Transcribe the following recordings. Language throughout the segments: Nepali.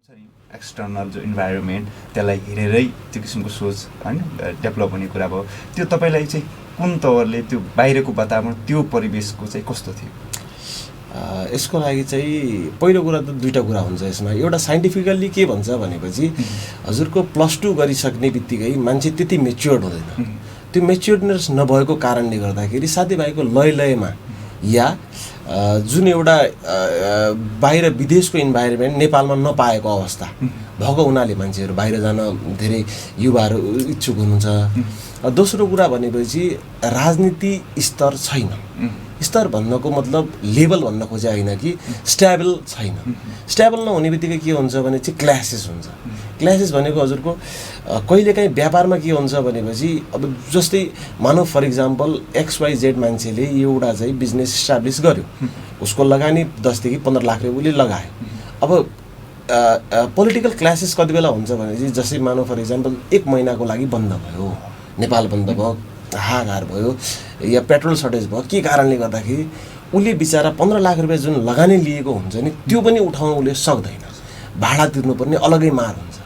एक्सटर्नल जो इन्भाइरोमेन्ट त्यसलाई हेरेरै त्यो किसिमको सोच हैन डेभलप हुने कुरा भयो। त्यो तपाईलाई चाहिँ कुन तवरले त्यो बाहिरको वातावरण त्यो परिवेशको चाहिँ कस्तो थियो? यसको लागि चाहिँ पहिलो कुरा त दुईटा कुरा हुन्छ यसमा। एउटा साइन्टिफिकल्ली के भन्छ भनेपछि हजुरको +2 गरिसक्ने बित्तिकै मान्छे त्यति मेच्योर्ड हुँदैन। त्यो मेच्योर्डनेस नभएको कारणले गर्दाखेरि साथीभाइको लयमा या जुन एउटा बाहिर विदेशको इन्भाइरोमेन्ट नेपालमा नपाएको अवस्था भएको हुनाले मान्छेहरू बाहिर जान धेरै युवाहरू इच्छुक हुनुहुन्छ। दोस्रो कुरा भनेपछि राजनीति स्तर छैन। स्तर भन्नको मतलब लेभल भन्न खोजे होइन कि स्टेबल छैन। स्टेबल नहुने बित्तिकै के हुन्छ भने चाहिँ क्लासेस हुन्छ। क्लासेस भनेको हजुरको कहिलेकाहीँ व्यापारमा के हुन्छ भनेपछि अब जस्तै मानव फर इक्जाम्पल XYZ मान्छेले एउटा चाहिँ बिजनेस इस्टाब्लिस गर्यो, उसको लगानी 10 देखि 15 लाख रुपियाँ लगायो। अब पोलिटिकल क्लासेस कति बेला हुन्छ भनेपछि जस्तै मानव फर इक्जाम्पल 1 महिनाको लागि बन्द भयो, नेपाल बन्द भयो, हाहाकार भयो या पेट्रोल सर्टेज भयो, के कारणले गर्दाखेरि उसले बिचारा 15 लाख रुपियाँ जुन लगानी लिएको हुन्छ नि त्यो पनि उठाउन उसले सक्दैन। भाडा तिर्नुपर्ने अलगै मार हुन्छ।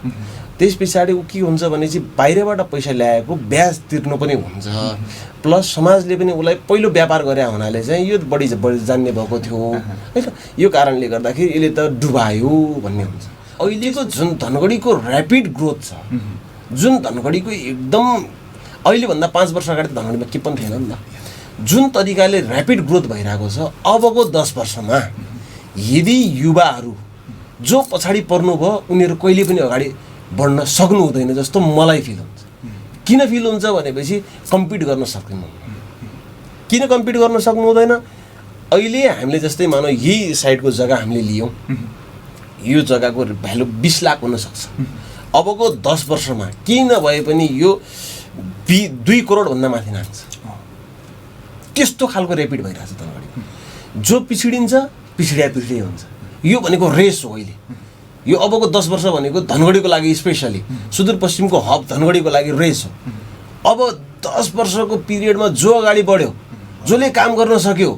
त्यस पछाडि ऊ के हुन्छ भने चाहिँ बाहिरबाट पैसा ल्याएको ब्याज तिर्नु पनि हुन्छ। प्लस समाजले पनि उसलाई पहिलो व्यापार गरे हुनाले चाहिँ यो बढी जान्ने भएको थियो हैन। यो कारणले गर्दाखेरि यसले त डुबायो भन्ने हुन्छ। अहिलेको जुन धनगढीको र्यापिड ग्रोथ छ, जुन धनगढीको एकदम अहिलेभन्दा 5 वर्ष अगाडि धनगढीमा के पनि थिएन नि त, जुन तरिकाले र्यापिड ग्रोथ भइरहेको छ अबको 10 वर्षमा यदि युवाहरू जो पछाडि पर्नुभयो उनीहरू कहिले पनि अगाडि बढ्न सक्नु हुँदैन जस्तो मलाई फिल हुन्छ। किन फिल हुन्छ भनेपछि कम्पिट गर्न सक्दैन। किन कम्पिट गर्न सक्नु हुँदैन? अहिले हामीले जस्तै मानौ यही साइडको जग्गा हामीले लियौँ, यो जग्गाको भ्यालु 20 लाख हुन सक्छ। अबको 10 वर्षमा केही नभए पनि यो 2 करोड भन्दा माथि नाग्छ। त्यस्तो खालको र्यापिड भइरहेछ धनगढी। जो पिछडिन्छ पिछडिया हुन्छ। यो भनेको रेस हो। अहिले यो अबको 10 वर्ष भनेको धनगढीको लागि स्पेसली सुदूरपश्चिमको हब धनगढीको लागि रेस हो। अब 10 वर्षको पिरियडमा जो अगाडि बढ्यो, जसले काम गर्न सक्यो,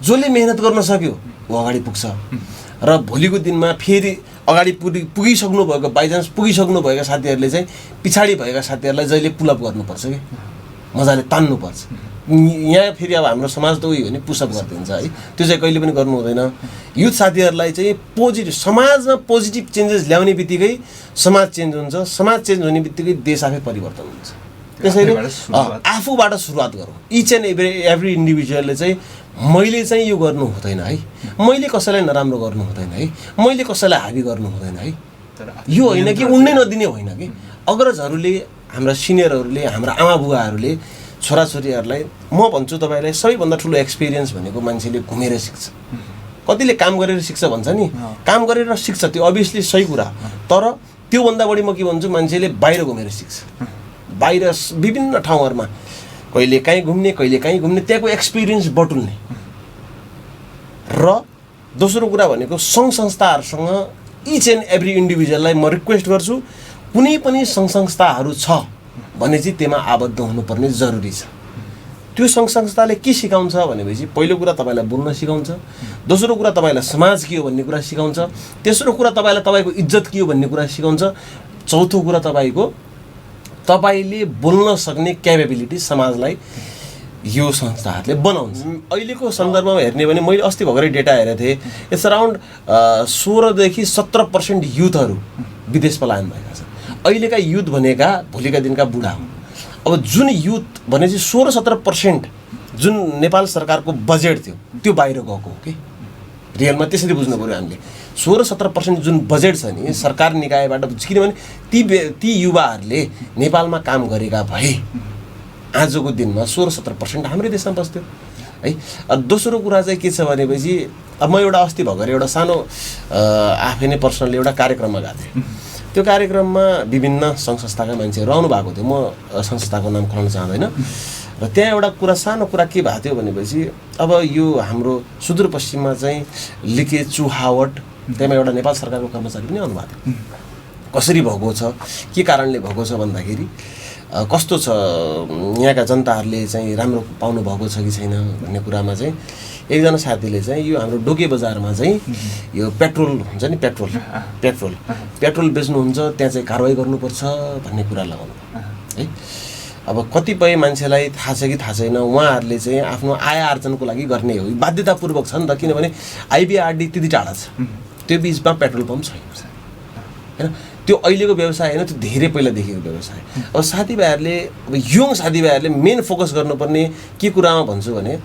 जसले मेहनत गर्न सक्यो ऊ अगाडि पुग्छ। र भोलिको दिनमा फेरि अगाडि पुगिसक्नु भएको बाइचान्स पुगिसक्नु भएका साथीहरूले चाहिँ पछाडि भएका साथीहरूलाई जहिले पुलअप गर्नुपर्छ कि मजाले तान्नुपर्छ। यहाँ फेरि अब हाम्रो समाज त उयो हो नि पुसअप गरिदिन्छ है, त्यो चाहिँ कहिले पनि गर्नु हुँदैन। युथ साथीहरूलाई चाहिँ समाजमा पोजिटिभ चेन्जेस ल्याउने बित्तिकै समाज चेन्ज हुन्छ। समाज चेन्ज हुने बित्तिकै देश आफै परिवर्तन हुन्छ। त्यसैले आफूबाट सुरुवात गरौँ। इच एन्ड एभ्री इन्डिभिजुअलले चाहिँ मैले चाहिँ यो गर्नु हुँदैन है, मैले कसैलाई नराम्रो गर्नु हुँदैन है, मैले कसैलाई हाबी गर्नु हुँदैन है। यो होइन कि उड्नै नदिने होइन कि अग्रजहरूले, हाम्रा सिनियरहरूले, हाम्रा आमा बुवाहरूले छोराछोरीहरूलाई म भन्छु तपाईँलाई सबैभन्दा ठुलो एक्सपिरियन्स भनेको मान्छेले घुमेर सिक्छ। कतिले काम गरेर सिक्छ भन्छ नि, काम गरेर सिक्छ त्यो अभियसली सही कुरा। तर त्योभन्दा बढी म के भन्छु मान्छेले बाहिर घुमेर सिक्छ। बाहिर विभिन्न ठाउँहरूमा कहिले काहीँ घुम्ने, कहिले काहीँ घुम्ने, त्यहाँको एक्सपिरियन्स बटुल्ने। र दोस्रो कुरा भनेको सङ्घ संस्थाहरूसँग इच एन्ड एभ्री इन्डिभिजुअललाई म रिक्वेस्ट गर्छु कुनै पनि सङ्घ संस्थाहरू छ भने चाहिँ त्यसमा आबद्ध हुनुपर्ने जरुरी छ। त्यो सङ्घ संस्थाले के सिकाउँछ भनेपछि पहिलो कुरा तपाईँलाई बोल्न सिकाउँछ, दोस्रो कुरा तपाईँलाई समाज के हो भन्ने कुरा सिकाउँछ, तेस्रो कुरा तपाईँलाई तपाईँको इज्जत के हो भन्ने कुरा सिकाउँछ, चौथो कुरा तपाईँले बोल्न सक्ने क्यापेबिलिटी समाजलाई यो संस्थाहरूले बनाउँछ। अहिलेको सन्दर्भमा हेर्ने भने मैले अस्ति भर्खरै डेटा हेरेको थिएँ, इट्स अराउन्ड 16 देखि 17% युथहरू विदेश पलायन भएका छन्। अहिलेका युथ भनेका भोलिका दिनका बुढा हुन्। अब जुन युथ भने चाहिँ 16-17% जुन नेपाल सरकारको बजेट थियो त्यो बाहिर गएको हो कि रियलमा त्यसरी बुझ्नु पऱ्यो हामीले। 16-17% जुन बजेट छ नि सरकार निकायबाट, किनभने ती युवाहरूले नेपालमा काम गरेका भए आजको दिनमा 16-17% हाम्रै देशमा बस्थ्यो है। दोस्रो कुरा चाहिँ के छ भनेपछि अब म एउटा अस्ति भर्खर एउटा सानो आफै नै पर्सनली एउटा कार्यक्रममा गएको थिएँ। त्यो कार्यक्रममा विभिन्न सङ्घ संस्थाका मान्छेहरू आउनु भएको थियो। म संस्थाको नाम खुलाउन चाहँदैन। र त्यहाँ एउटा कुरा, सानो कुरा के भएको थियो भनेपछि अब यो हाम्रो सुदूरपश्चिममा चाहिँ लिके चुहावट, त्यहाँ एउटा नेपाल सरकारको कर्मचारी पनि आउनुभएको थियो। कसरी भएको छ, के कारणले भएको छ भन्दाखेरि कस्तो छ यहाँका जनताहरूले चाहिँ राम्रो पाउनु भएको छ कि छैन भन्ने कुरामा चाहिँ एकजना साथीले चाहिँ यो हाम्रो डोके बजारमा चाहिँ यो पेट्रोल हुन्छ नि पेट्रोल बेच्नुहुन्छ त्यहाँ चाहिँ कारवाही गर्नुपर्छ भन्ने कुरा लगाउनु है। अब कतिपय मान्छेलाई थाहा छ कि थाहा छैन, उहाँहरूले चाहिँ आफ्नो आय आर्जनको लागि गर्ने हो, बाध्यतापूर्वक छ नि त, किनभने आइबिआरडी त्यति टाढा छ, त्यो बिचमा पेट्रोल पम्प छैन होइन। त्यो अहिलेको व्यवसाय होइन, त्यो धेरै पहिलादेखिको व्यवसाय। अब साथीभाइहरूले, अब यङ साथीभाइहरूले मेन फोकस गर्नुपर्ने के कुरामा भन्छु भने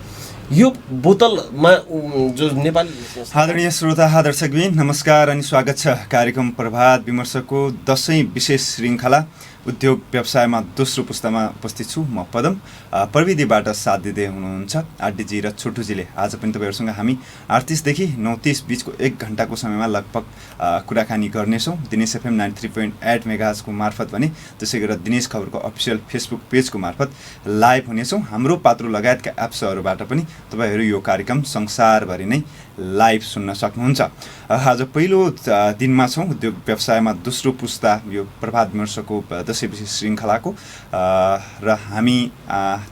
यो बोतलमा जो नेपाली आदरणीय श्रोता दर्शकबिन नमस्कार अनि स्वागत छ कार्यक्रम प्रभात विमर्शको दशैं विशेष श्रृङ्खला उद्योग व्यवसायमा दोस्रो पुस्तामा उपस्थित छु म पदम। प्रविधिबाट साथ दिँदै हुनुहुन्छ आरडीजी र छोटुजीले। आज पनि तपाईँहरूसँग हामी 38 देखि 39 बिचको 1 घण्टाको समयमा लगभग कुराकानी गर्नेछौँ। दिनेश एफएम 93.8 मेगाहर्जको मार्फत भने त्यसै गरेर दिनेश खबरको अफिसियल फेसबुक पेजको मार्फत लाइभ हुनेछौँ। हाम्रो पात्रो लगायतका एप्सहरूबाट पनि तपाईँहरू यो कार्यक्रम संसारभरि नै लाइभ सुन्न सक्नुहुन्छ। आज पहिलो दिनमा छौँ उद्योग व्यवसायमा दोस्रो पुस्ता यो प्रभात विमर्शको दशैं विशेष श्रृङ्खलाको र हामी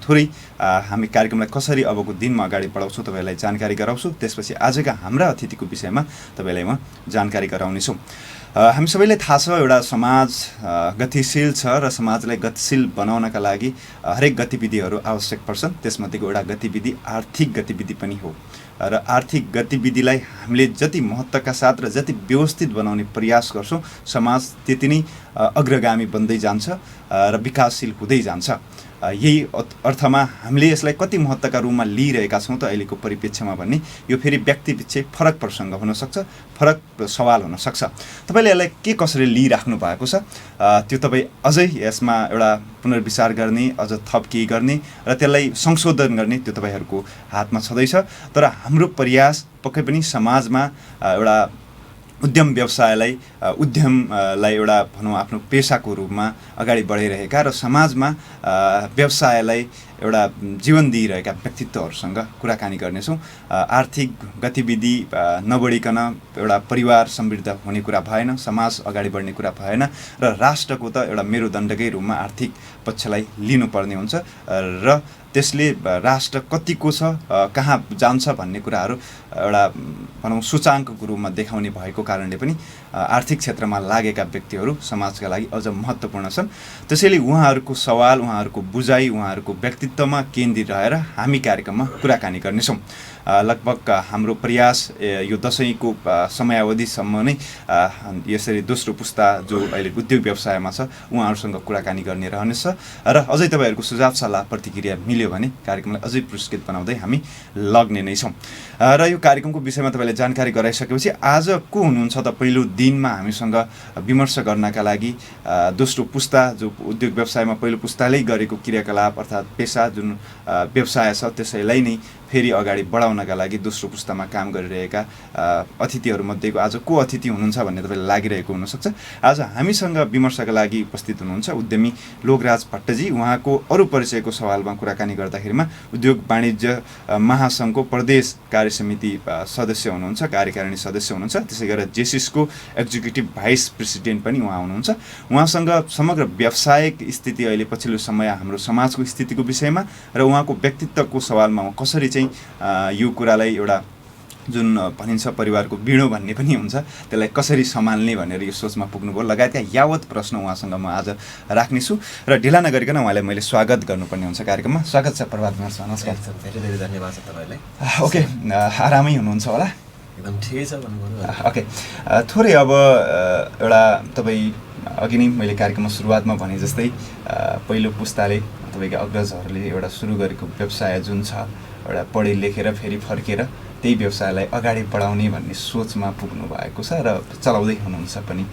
थोरै हामी कार्यक्रमलाई कसरी अबको दिनमा अगाडि बढाउँछौँ तपाईँलाई जानकारी गराउँछु। त्यसपछि आजका हाम्रा अतिथिको विषयमा तपाईँलाई म जानकारी गराउनेछु। हामी सबैलाई थाहा छ एउटा समाज गतिशील छ र समाजलाई गतिशील बनाउनका लागि हरेक गतिविधिहरू आवश्यक पर्छन्। त्यसमध्येको एउटा गतिविधि आर्थिक गतिविधि पनि हो र आर्थिक गतिविधिलाई हामीले जति महत्त्वका साथ र जति व्यवस्थित बनाउने प्रयास गर्छौँ समाज त्यति नै अग्रगामी बन्दै जान्छ र विकासशील हुँदै जान्छ। यही अर्थमा हामीले यसलाई कति महत्त्वका रूपमा लिइरहेका छौँ त अहिलेको परिप्रेक्ष्यमा भन्ने यो फेरि व्यक्तिपिच्छे फरक प्रसङ्ग हुनसक्छ, फरक सवाल हुनसक्छ। तपाईँले यसलाई के कसरी लिइराख्नु भएको छ त्यो तपाईँ अझै यसमा एउटा पुनर्विचार गर्ने, अझ थप केही गर्ने र त्यसलाई संशोधन गर्ने त्यो तपाईँहरूको हातमा छँदैछ। तर हाम्रो प्रयास पक्कै पनि समाजमा एउटा उद्यम व्यवसायलाई एउटा भनौँ आफ्नो पेसाको रूपमा अगाडि बढाइरहेका र समाजमा व्यवसायलाई एउटा जीवन दिइरहेका व्यक्तित्वहरूसँग कुराकानी गर्नेछौँ। आर्थिक गतिविधि नबढिकन एउटा परिवार समृद्ध हुने कुरा भएन, समाज अगाडि बढ्ने कुरा भएन र राष्ट्रको त एउटा मेरुदण्डकै रूपमा आर्थिक पक्षलाई लिनुपर्ने हुन्छ र त्यसले राष्ट्र कतिको छ कहाँ जान्छ भन्ने कुराहरू एउटा भनौँ सूचाङ्कको रूपमा देखाउने भएको कारणले पनि आर्थिक क्षेत्रमा लागेका व्यक्तिहरू समाजका लागि अझ महत्त्वपूर्ण छन्। त्यसैले उहाँहरूको सवाल, उहाँहरूको बुझाइ, उहाँहरूको व्यक्तित्वमा केन्द्रित रहेर हामी कार्यक्रममा कुराकानी गर्नेछौँ। लगभग हाम्रो प्रयास यो दशैंको समयावधिसम्म नै यसरी दोस्रो पुस्ता जो अहिले उद्योग व्यवसायमा छ उहाँहरूसँग कुराकानी गर्ने रहनेछ र अझै तपाईँहरूको सुझाव सल्लाह प्रतिक्रिया मिल्यो भने कार्यक्रमलाई अझै पुरस्कृत बनाउँदै हामी लग्ने नै छौँ। र यो कार्यक्रमको विषयमा तपाईँलाई जानकारी गराइसकेपछि आज को हुनुहुन्छ त पहिलो दिनमा हामीसँग विमर्श गर्नका लागि दोस्रो पुस्ता जो उद्योग व्यवसायमा पहिलो पुस्ताले गरेको क्रियाकलाप अर्थात् पेसा जुन व्यवसाय छ त्यसैलाई नै फेरि अगाडि बढाउनका लागि दोस्रो पुस्तामा काम गरिरहेका अतिथिहरूमध्येको आज को अतिथि हुनुहुन्छ भन्ने तपाईँलाई लागिरहेको हुनसक्छ। आज हामीसँग विमर्शका लागि उपस्थित हुनुहुन्छ उद्यमी लोकराज भट्टजी। उहाँको अरू परिचयको सवालमा कुराकानी गर्दाखेरिमा उद्योग वाणिज्य महासङ्घको प्रदेश कार्य समिति सदस्य हुनुहुन्छ, कार्यकारिणी सदस्य हुनुहुन्छ। त्यसै गरेर जेसिसको एक्जिक्युटिभ भाइस प्रेसिडेन्ट पनि उहाँ हुनुहुन्छ। उहाँसँग समग्र व्यावसायिक स्थिति अहिले पछिल्लो समय हाम्रो समाजको स्थितिको विषयमा र उहाँको व्यक्तित्वको सवालमा कसरी चाहिँ यो कुरालाई एउटा जुन भनिन्छ परिवारको बिँडो भन्ने पनि हुन्छ त्यसलाई कसरी सम्हाल्ने भनेर यो सोचमा पुग्नुभयो लगायतका यावत प्रश्न उहाँसँग म आज राख्नेछु र ढिला नगरिकन उहाँलाई मैले स्वागत गर्नुपर्ने हुन्छ कार्यक्रममा। स्वागत छ प्रभात विमर्श। नमस्कार। धेरै धेरै धन्यवाद छ तपाईँलाई। ओके, आरामै हुनुहुन्छ होला? एकदम ठिकै छ भन्नुभयो। ओके, थोरै अब एउटा तपाईँ अघि नै मैले कार्यक्रममा सुरुवातमा भने जस्तै पहिलो पुस्ताले तपाईँको अग्रजहरूले एउटा सुरु गरेको व्यवसाय जुन छ एउटा पढे लेखेर फेरि फर्केर त्यही व्यवसायलाई अगाडि बढाउने भन्ने सोचमा पुग्नु भएको छ र चलाउँदै हुनुहुन्छ पनि।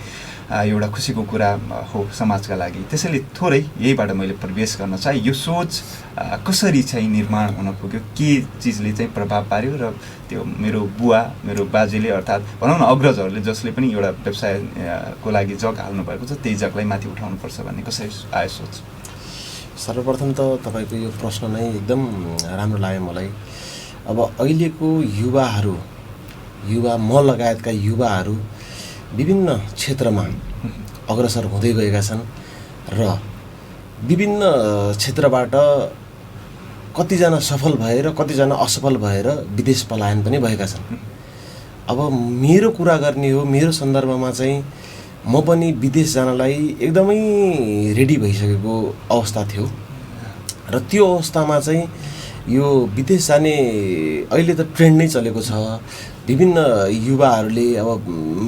एउटा खुसीको कुरा हो समाजका लागि। त्यसैले थोरै यहीबाट मैले प्रवेश गर्न चाहे यो सोच कसरी चाहिँ निर्माण हुन पुग्यो, के चिजले चाहिँ प्रभाव पार्यो र त्यो मेरो बुवा मेरो बाजेले अर्थात् भनौँ न अग्रजहरूले जसले पनि एउटा व्यवसायको लागि जग हाल्नु भएको छ त्यही जगलाई माथि उठाउनुपर्छ भन्ने कसरी आयो सोच? सर्वप्रथम त तपाईँको यो प्रश्न नै एकदम राम्रो लाग्यो मलाई। अब अहिलेको युवा म लगायतका युवाहरू विभिन्न क्षेत्रमा अग्रसर हुँदै गएका छन् र विभिन्न क्षेत्रबाट कतिजना सफल भएर कतिजना असफल भएर विदेश पलायन पनि भएका छन्। अब मेरो कुरा गर्ने हो, मेरो सन्दर्भमा चाहिँ म पनि विदेश जानलाई एकदमै रेडी भइसकेको अवस्था थियो र त्यो अवस्थामा चाहिँ यो विदेश जाने अहिले त ट्रेन्ड नै चलेको छ। विभिन्न युवाहरूले अब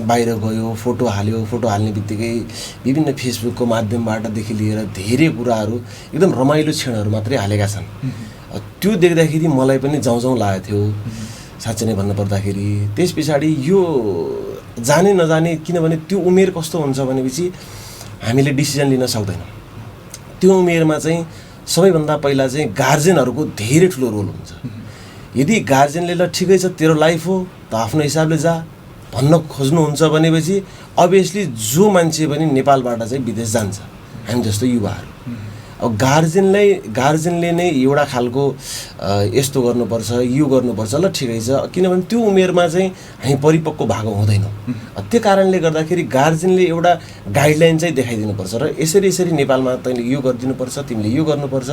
बाहिर गयो, फोटो हाल्यो, फोटो हाल्ने बित्तिकै विभिन्न फेसबुकको माध्यमबाटदेखि लिएर धेरै कुराहरू एकदम रमाइलो क्षणहरू मात्रै हालेका छन्। त्यो देख्दाखेरि मलाई पनि जाउँ लागेको थियो साँच्चै नै भन्नुपर्दाखेरि। त्यस पछाडि यो जाने नजाने, किनभने त्यो उमेर कस्तो हुन्छ भनेपछि हामीले डिसिजन लिन सक्दैनौँ। त्यो उमेरमा चाहिँ सबैभन्दा पहिला चाहिँ गार्जेनहरूको धेरै ठुलो रोल हुन्छ। यदि गार्जेनले ल ठिकै छ तेरो लाइफ हो त आफ्नो हिसाबले जा भन्न खोज्नुहुन्छ भनेपछि अभियसली जो मान्छे पनि नेपालबाट चाहिँ विदेश जान्छ, हामी जस्तो युवाहरू। अब गार्जेनले नै एउटा खालको यस्तो गर्नुपर्छ, यो गर्नुपर्छ, ल ठिकै छ, किनभने त्यो उमेरमा चाहिँ हामी परिपक्व भएको हुँदैनौँ। त्यो कारणले गर्दाखेरि गार्जेनले एउटा गाइडलाइन चाहिँ देखाइदिनुपर्छ र यसरी नेपालमा तैँले यो गरिदिनुपर्छ, तिमीले यो गर्नुपर्छ।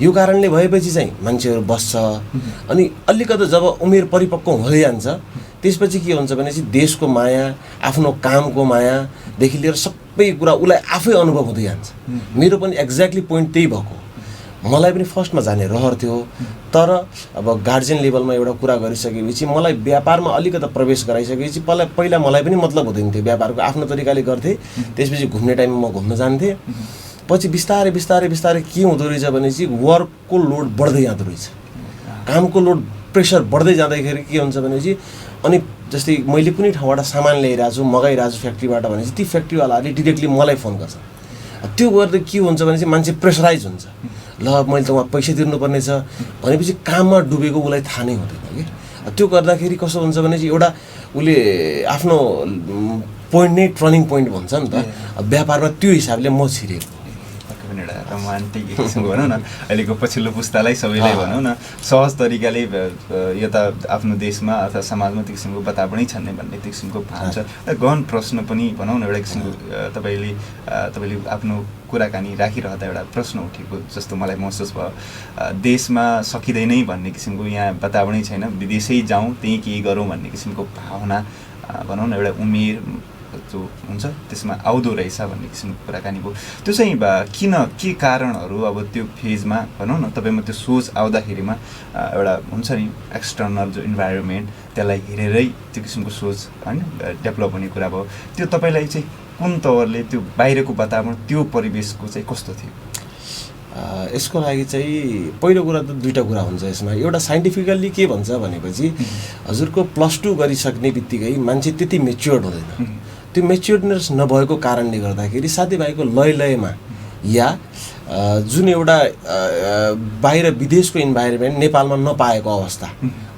यो कारणले भएपछि चाहिँ मान्छेहरू बस्छ। अनि अलिकति जब उमेर परिपक्व हुँदै जान्छ त्यसपछि के हुन्छ भनेपछि देशको माया, आफ्नो कामको मायादेखि लिएर सबै कुरा उसलाई आफै अनुभव हुँदै जान्छ। मेरो पनि एक्ज्याक्टली पोइन्ट त्यही भएको। मलाई पनि फर्स्टमा जाने रहर थियो, तर अब गार्जियन लेभलमा एउटा कुरा गरिसकेपछि मलाई व्यापारमा अलिकति प्रवेश गराइसकेपछि पहिला मलाई पनि मतलब हुँदैन थियो। व्यापारको आफ्नो तरिकाले गर्थेँ, त्यसपछि घुम्ने टाइममा म घुम्न जान्थेँ। पछि बिस्तारै के हुँदो रहेछ भनेपछि वर्कको लोड बढ्दै जाँदो रहेछ, कामको लोड प्रेसर बढ्दै जाँदाखेरि के हुन्छ भनेपछि अनि जस्तै मैले कुनै ठाउँबाट सामान ल्याइरहेको छु, मगाइरहेको छु फ्याक्ट्रीबाट भनेपछि ती फ्याक्ट्रीवालाहरूले डिरेक्टली मलाई फोन गर्छ। त्यो गर्दा के हुन्छ भनेपछि मान्छे प्रेसराइज हुन्छ। ल मैले त उहाँ पैसा तिर्नुपर्ने छ भनेपछि काममा डुबेको उसलाई थाहा नै हुँदैन कि। त्यो गर्दाखेरि कस्तो हुन्छ भनेपछि एउटा उसले आफ्नो पोइन्ट नै टर्निङ पोइन्ट भन्छ नि त। व्यापारमा त्यो हिसाबले म छिरेको एउटा रोमान्टिक एक किसिमको भनौँ न, अहिलेको पछिल्लो पुस्तालाई सबैलाई भनौँ न सहज तरिकाले यता आफ्नो देशमा अथवा समाजमा त्यो किसिमको वातावरणै छन् नै भन्ने त्यो किसिमको भान छ। गहन प्रश्न पनि भनौँ न, एउटा किसिमको तपाईँले आफ्नो कुराकानी राखिरहँदा एउटा प्रश्न उठेको जस्तो मलाई महसुस भयो। देशमा सकिँदैन भन्ने किसिमको यहाँ वातावरणै छैन, विदेशै जाउँ त्यहीँ केही गरौँ भन्ने किसिमको भावना भनौँ न, एउटा उमेर जो हुन्छ त्यसमा आउँदो रहेछ भन्ने किसिमको कुराकानी भयो। त्यो चाहिँ किन, के कारणहरू अब त्यो फेजमा भनौँ न तपाईँमा त्यो सोच आउँदाखेरिमा एउटा हुन्छ नि एक्सटर्नल जो इन्भाइरोमेन्ट त्यसलाई हेरेरै त्यो किसिमको सोच होइन डेभलप हुने कुरा भयो। त्यो तपाईँलाई चाहिँ कुन तवरले त्यो बाहिरको वातावरण त्यो परिवेशको चाहिँ कस्तो थियो? यसको लागि चाहिँ पहिलो कुरा त दुईवटा कुरा हुन्छ यसमा। एउटा साइन्टिफिकल्ली के भन्छ भनेपछि हजुरको +2 गरिसक्ने बित्तिकै मान्छे त्यति मेच्योर्ड हुँदैन। त्यो मेच्योर्डनेस नभएको कारणले गर्दाखेरि साथीभाइको लयमा या जुन एउटा बाहिर विदेशको इन्भाइरोमेन्ट नेपालमा नपाएको अवस्था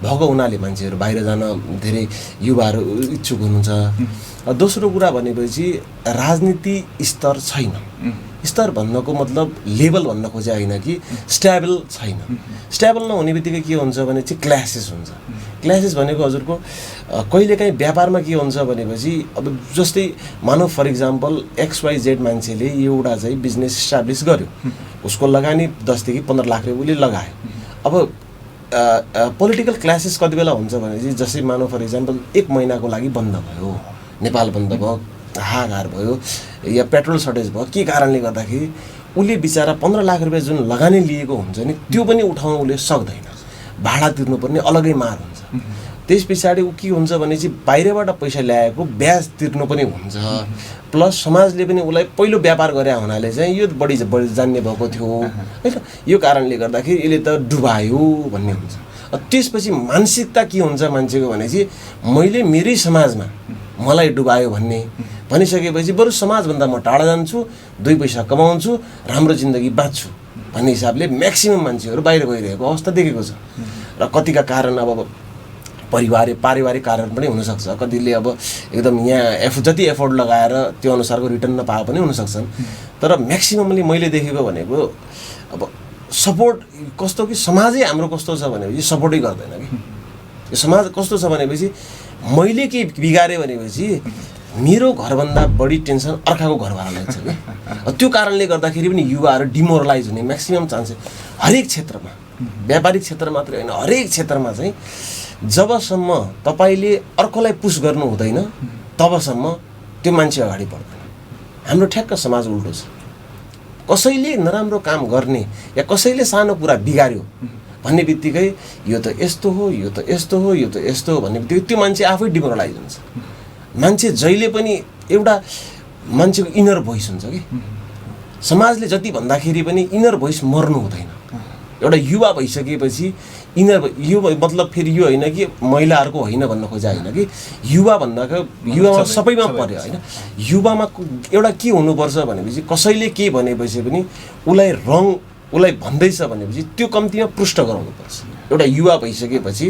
भएको हुनाले मान्छेहरू बाहिर जान धेरै युवाहरू इच्छुक हुनुहुन्छ। दोस्रो कुरा भनेपछि राजनीति स्तर छैन। स्तर भन्नको मतलब लेभल भन्न खोजे होइन कि स्ट्याबल छैन। स्ट्याबल नहुने बित्तिकै के हुन्छ भने चाहिँ क्लासेस हुन्छ। क्लासेस भनेको हजुरको कहिलेकाहीँ व्यापारमा के हुन्छ भनेपछि अब जस्तै मानव फर इक्जाम्पल XYZ मान्छेले एउटा चाहिँ बिजनेस इस्टाब्लिस गर्यो, उसको लगानी 10 देखि 15 लाख रुपियाँ उसले लगायो। अब पोलिटिकल क्लासेस कति बेला हुन्छ भनेपछि जस्तै मानव फर इक्जाम्पल 1 महिनाको लागि बन्द भयो, नेपाल बन्द भयो, हाहाकार भयो या पेट्रोल सर्टेज भयो, के कारणले गर्दाखेरि उसले बिचारा 15 लाख रुपियाँ जुन लगानी लिएको हुन्छ नि त्यो पनि उठाउन उसले सक्दैन, भाडा तिर्नुपर्ने अलगै मार हुन्छ। त्यस पछाडि ऊ के हुन्छ भने चाहिँ बाहिरबाट पैसा ल्याएको ब्याज तिर्नु पनि हुन्छ, प्लस समाजले पनि उसलाई पहिलो व्यापार गरे हुनाले चाहिँ यो बढी जान्ने भएको थियो होइन। यो कारणले गर्दाखेरि यसले त डुबायो भन्ने हुन्छ। त्यसपछि मानसिकता के हुन्छ मान्छेको भने चाहिँ मैले मेरै समाजमा मलाई डुबायो भन्ने भनिसकेपछि बरु समाजभन्दा म टाढा जान्छु, 2 पैसा कमाउँछु, राम्रो जिन्दगी बाँच्छु भन्ने हिसाबले म्याक्सिमम मान्छेहरू बाहिर गइरहेको अवस्था देखेको छ। र कतिका कारण अब पारिवारिक कारण पनि हुनसक्छ, कतिले अब एकदम यहाँ जति एफोर्ट लगाएर त्यो अनुसारको रिटर्न नपाए पनि हुनसक्छन्। तर म्याक्सिममली मैले देखेको भनेको अब सपोर्ट कस्तो कि समाजै हाम्रो कस्तो छ भनेपछि सपोर्टै गर्दैन कि। यो समाज कस्तो छ भनेपछि मैले के बिगारेँ भनेपछि मेरो घरभन्दा बढी टेन्सन अर्काको घरवालालाई छ कि त्यो कारणले गर्दाखेरि पनि युवाहरू डिमोरलाइज हुने म्याक्सिमम चान्सेस हरेक क्षेत्रमा, व्यापारिक क्षेत्र मात्रै होइन हरेक क्षेत्रमा चाहिँ जबसम्म तपाईँले अर्कोलाई पुस गर्नु हुँदैन तबसम्म त्यो मान्छे अगाडि बढ्दैन। हाम्रो ठ्याक्क समाज उल्टो छ। कसैले नराम्रो काम गर्ने या कसैले सानो कुरा बिगार्यो भन्ने बित्तिकै यो त यस्तो हो, यो त यस्तो हो, यो त यस्तो हो भन्ने बित्तिकै त्यो मान्छे आफै डिमोरलाइज हुन्छ। मान्छे जहिले पनि एउटा मान्छेको इनर भोइस हुन्छ कि समाजले जति भन्दाखेरि पनि इनर भोइस मर्नु हुँदैन। एउटा युवा भइसकेपछि इनर यो मतलब फेरि यो होइन कि महिलाहरूको होइन भन्न खोजा होइन कि युवा भन्दाको युवामा सबैमा पर्यो होइन। युवामा एउटा के हुनुपर्छ भनेपछि कसैले के भनेपछि पनि उसलाई भन्दैछ भनेपछि त्यो कम्तीमा पृष्ठ गराउनुपर्छ। एउटा युवा भइसकेपछि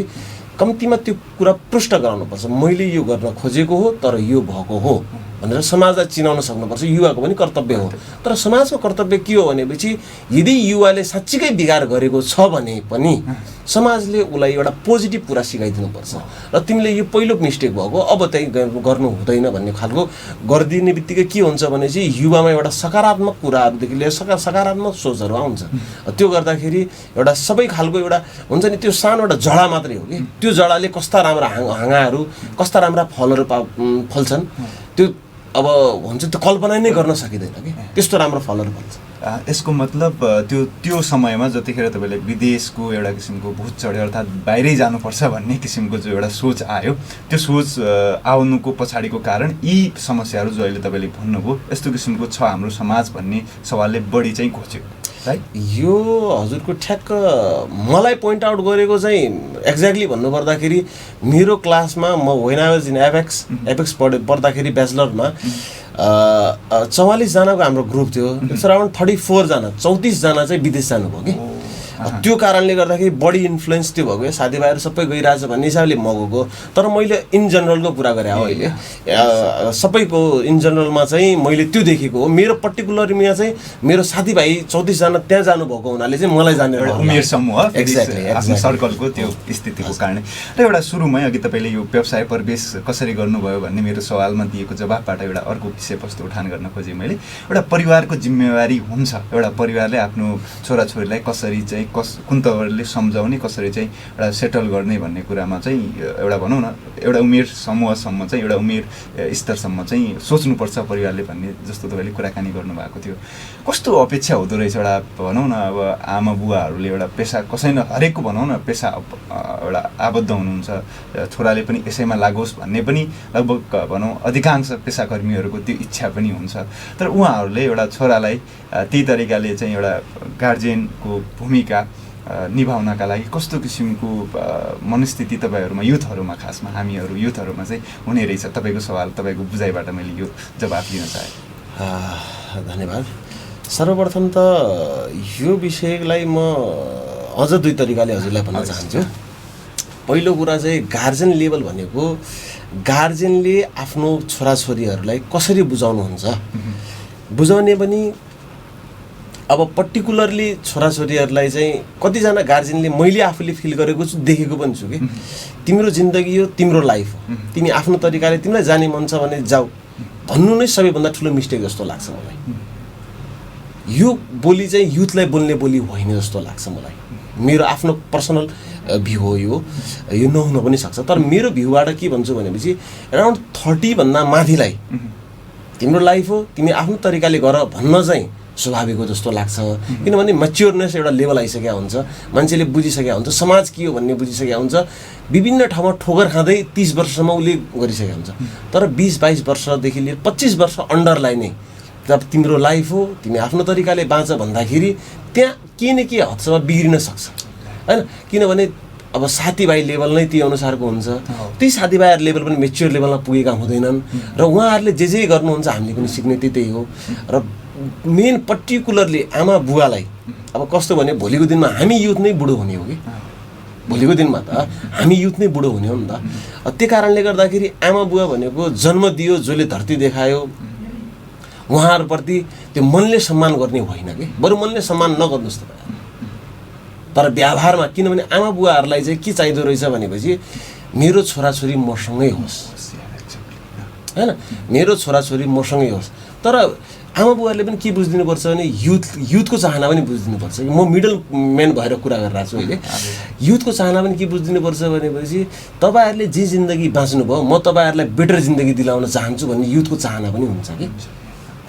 कम्तीमा त्यो कुरा पृष्ठ गराउनुपर्छ। मैले यो गर्न खोजेको हो तर यो भएको हो भनेर समाजलाई चिनाउन सक्नुपर्छ। युवाको पनि कर्तव्य हो। तर समाजको कर्तव्य के हो भनेपछि यदि युवाले साँच्चीकै बिगार गरेको छ भने पनि समाजले उसलाई एउटा पोजिटिभ कुरा सिकाइदिनुपर्छ र तिमीले यो पहिलो मिस्टेक भएको अब त्यही गर्नु हुँदैन भन्ने खालको गरिदिने बित्तिकै के हुन्छ भने चाहिँ युवामा एउटा सकारात्मक कुराहरूदेखि लिएर सकारात्मक सोचहरू आउँछ। त्यो गर्दाखेरि एउटा सबै खालको एउटा हुन्छ नि त्यो सानो एउटा जडा मात्रै हो कि त्यो जडाले कस्ता राम्रा हाँगाहरू कस्ता राम्रा फलहरू फल्छन् त्यो अब हुन्छ त्यो कल्पना नै गर्न सकिँदैन कि त्यस्तो राम्रो फलहरू फल्छ। यसको मतलब त्यो समयमा जतिखेर तपाईँले विदेशको एउटा किसिमको भूत चढ्यो अर्थात् बाहिरै जानुपर्छ भन्ने किसिमको जो एउटा सोच आयो त्यो सोच आउनुको पछाडिको कारण यी समस्याहरू जो अहिले तपाईँले भन्नुभयो यस्तो किसिमको छ हाम्रो समाज भन्ने सवालले बढी चाहिँ खोज्यो है। यो हजुरको ठ्याक्क मलाई पोइन्ट आउट गरेको चाहिँ एक्ज्याक्टली भन्नुपर्दाखेरि मेरो क्लासमा म when I was in apex पढ्दाखेरि ब्याचलरमा 44 जनाको हाम्रो ग्रुप थियो। इट्स अराउन्ड 34 जना 34 जना चाहिँ विदेश जानुभयो कि त्यो कारणले गर्दाखेरि बढी इन्फ्लुएन्स त्यो भएको साथीभाइहरू सबै गइरहेछ भन्ने हिसाबले म गएको। तर मैले इन जेनरलको कुरा गरेँ हो अहिले सबैको इन जेनरलमा चाहिँ मैले त्यो देखेको हो। मेरो पर्टिकुलरमा चाहिँ मेरो साथीभाइ 34 जना त्यहाँ जानुभएको हुनाले चाहिँ मलाई जाने उमेर समूह आफ्नो सर्कलको त्यो स्थितिको कारणले र एउटा सुरुमै अघि तपाईँले यो व्यवसाय प्रवेश कसरी गर्नुभयो भन्ने मेरो सवालमा दिएको जवाफबाट एउटा अर्को विषयवस्तु उठान गर्न खोजेँ मैले। एउटा परिवारको जिम्मेवारी हुन्छ एउटा परिवारले आफ्नो छोराछोरीलाई कसरी चाहिँ कुन तवरले सम्झाउने कसरी चाहिँ एउटा सेटल गर्ने भन्ने कुरामा चाहिँ एउटा भनौँ न एउटा उमेर समूहसम्म चाहिँ एउटा उमेर स्तरसम्म चाहिँ सोच्नुपर्छ परिवारले भन्ने जस्तो तपाईँले कुराकानी गर्नुभएको थियो। कस्तो अपेक्षा हुँदो रहेछ एउटा भनौँ न अब आमा बुवाहरूले एउटा पेसा कसै न हरेकको भनौँ न पेसा एउटा आबद्ध हुनुहुन्छ छोराले पनि यसैमा लागोस् भन्ने पनि लगभग भनौँ अधिकांश पेसाकर्मीहरूको त्यो इच्छा पनि हुन्छ। तर उहाँहरूले एउटा छोरालाई त्यही तरिकाले चाहिँ एउटा गार्जियनको भूमिका निभाउनका लागि कस्तो किसिमको मनस्थिति तपाईँहरूमा युथहरूमा खासमा हामीहरू युथहरूमा चाहिँ हुने रहेछ तपाईँको सवाल तपाईँको बुझाइबाट मैले यो जवाफ दिन चाहेँ। धन्यवाद। सर्वप्रथम त यो विषयलाई म अझ दुई तरिकाले हजुरलाई भन्न चाहन्छु। पहिलो कुरा चाहिँ गार्जियन लेभल भनेको गार्जियनले आफ्नो छोराछोरीहरूलाई कसरी बुझाउनुहुन्छ बुझाउने पनि अब पर्टिकुलरली छोराछोरीहरूलाई चाहिँ कतिजना गार्जियनले मैले आफूले फिल गरेको छु देखेको पनि छु कि तिम्रो जिन्दगी हो तिम्रो लाइफ हो तिमी आफ्नो तरिकाले तिमीलाई जाने मन छ भने जाऊ भन्नु नै सबैभन्दा ठुलो मिस्टेक जस्तो लाग्छ मलाई। यो बोली चाहिँ युथलाई बोल्ने बोली होइन जस्तो लाग्छ मलाई। मेरो आफ्नो पर्सनल भ्यू हो यो नहुन पनि सक्छ। तर मेरो भ्यूबाट के भन्छु भनेपछि अराउन्ड 30 भन्दा माथिलाई तिम्रो लाइफ हो तिमी आफ्नो तरिकाले गर भन्न चाहिँ स्वाभाविक हो जस्तो लाग्छ। किनभने म्याच्योरनेस एउटा लेभल आइसकेको हुन्छ मान्छेले बुझिसकेको हुन्छ समाज के हो भन्ने बुझिसकेको हुन्छ। विभिन्न ठाउँमा ठोकर खाँदै 30 वर्षसम्म उसले गरिसकेको हुन्छ। तर 20-22 वर्षदेखि लिएर 25 वर्ष अन्डरलाई नै जब तिम्रो लाइफ हो तिमी आफ्नो तरिकाले बाँच भन्दाखेरि त्यहाँ के न के हदसम्म बिग्रिन सक्छ हैन। किनभने अब साथीभाइ लेभल नै त्यही अनुसारको हुन्छ। त्यही साथीभाइहरू लेभल पनि मेच्योर लेभलमा पुगेका हुँदैनन् र उहाँहरूले जे गर्नुहुन्छ हामीले पनि सिक्ने त्यही हो। र मेन पर्टिकुलरली आमा बुवालाई अब कस्तो भने भोलिको दिनमा हामी युथ नै बुढो हुने हो कि भोलिको दिनमा त हामी युथ नै बुढो हुने हो नि त। त्यो कारणले गर्दाखेरि आमा बुवा भनेको जन्म दियो जसले धरती देखायो उहाँहरूप्रति त्यो मनले सम्मान गर्ने होइन कि बरु मनले सम्मान नगर्नुहोस् त। तर व्यवहारमा किनभने आमा बुवाहरूलाई चाहिँ के चाहिँदो रहेछ भनेपछि मेरो छोराछोरी मसँगै होस् हैन मेरो छोराछोरी मसँगै होस्। तर आमा बुवाले पनि के बुझिदिनुपर्छ भने युथको चाहना पनि बुझिदिनुपर्छ। म मिडल म्यान भएर कुरा गरिरहेको छु अहिले। युथको चाहना पनि के बुझिदिनुपर्छ भनेपछि तपाईँहरूले जे जिन्दगी बाँच्नुभयो म तपाईँहरूलाई बेटर जिन्दगी दिलाउन चाहन्छु भन्ने युथको चाहना पनि हुन्छ कि।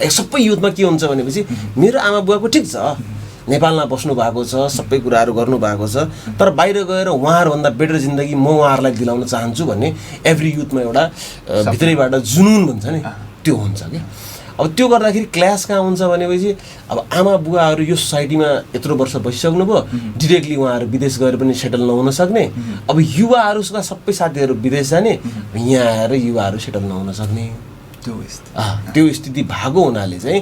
सबै युथमा के हुन्छ भनेपछि मेरो आमा बुवाको ठिक छ नेपालमा बस्नु भएको छ, सबै कुराहरू गर्नुभएको छ, तर बाहिर गएर उहाँहरूभन्दा बेटर जिन्दगी म उहाँहरूलाई दिलाउन चाहन्छु भन्ने एभ्री युथमा एउटा भित्रैबाट जुनुन भन्छ नि त्यो हुन्छ कि। अब त्यो गर्दाखेरि क्ल्यास कहाँ हुन्छ भनेपछि अब आमा बुवाहरू यो सोसाइटीमा यत्रो वर्ष बसिसक्नुभयो, डिरेक्टली उहाँहरू विदेश गएर पनि सेटल नहुन सक्ने। अब युवाहरूका सबै साथीहरू विदेश जाने, यहाँ आएर युवाहरू सेटल नहुन सक्ने त्यो स्थिति भएको हुनाले चाहिँ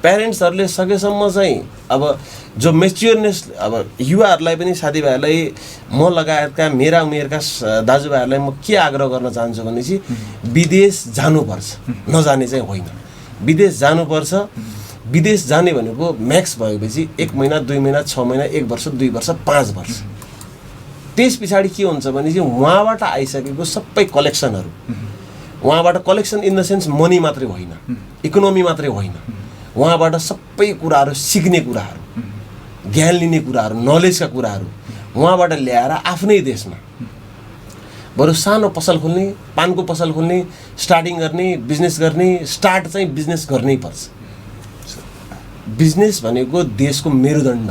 प्यारेन्ट्सहरूले सकेसम्म चाहिँ अब जो मेच्योरनेस अब युवाहरूलाई पनि साथीभाइहरूलाई म लगायतका मेरा उमेरका दाजुभाइहरूलाई म के आग्रह गर्न चाहन्छु भनेपछि विदेश जानुपर्छ, नजाने चाहिँ होइन। विदेश जानुपर्छ। विदेश जाने भनेको म्याक्स भएपछि 1 महिना 2 महिना 6 महिना 1 वर्ष 2 वर्ष 5 वर्ष। त्यस पछाडि के हुन्छ भने चाहिँ उहाँबाट आइसकेको सबै कलेक्सनहरू, उहाँबाट collection in the sense money मात्रै होइन, इकोनोमी मात्रै होइन, उहाँबाट सबै कुराहरू सिक्ने कुराहरू, ज्ञान लिने कुराहरू, नलेजका कुराहरू उहाँबाट ल्याएर आफ्नै देशमा बरु सानो पसल खोल्ने, पानको पसल खोल्ने, स्टार्टिङ गर्ने, बिजनेस गर्ने, स्टार्ट चाहिँ बिजनेस गर्नै पर्छ। बिजनेस भनेको देशको मेरुदण्ड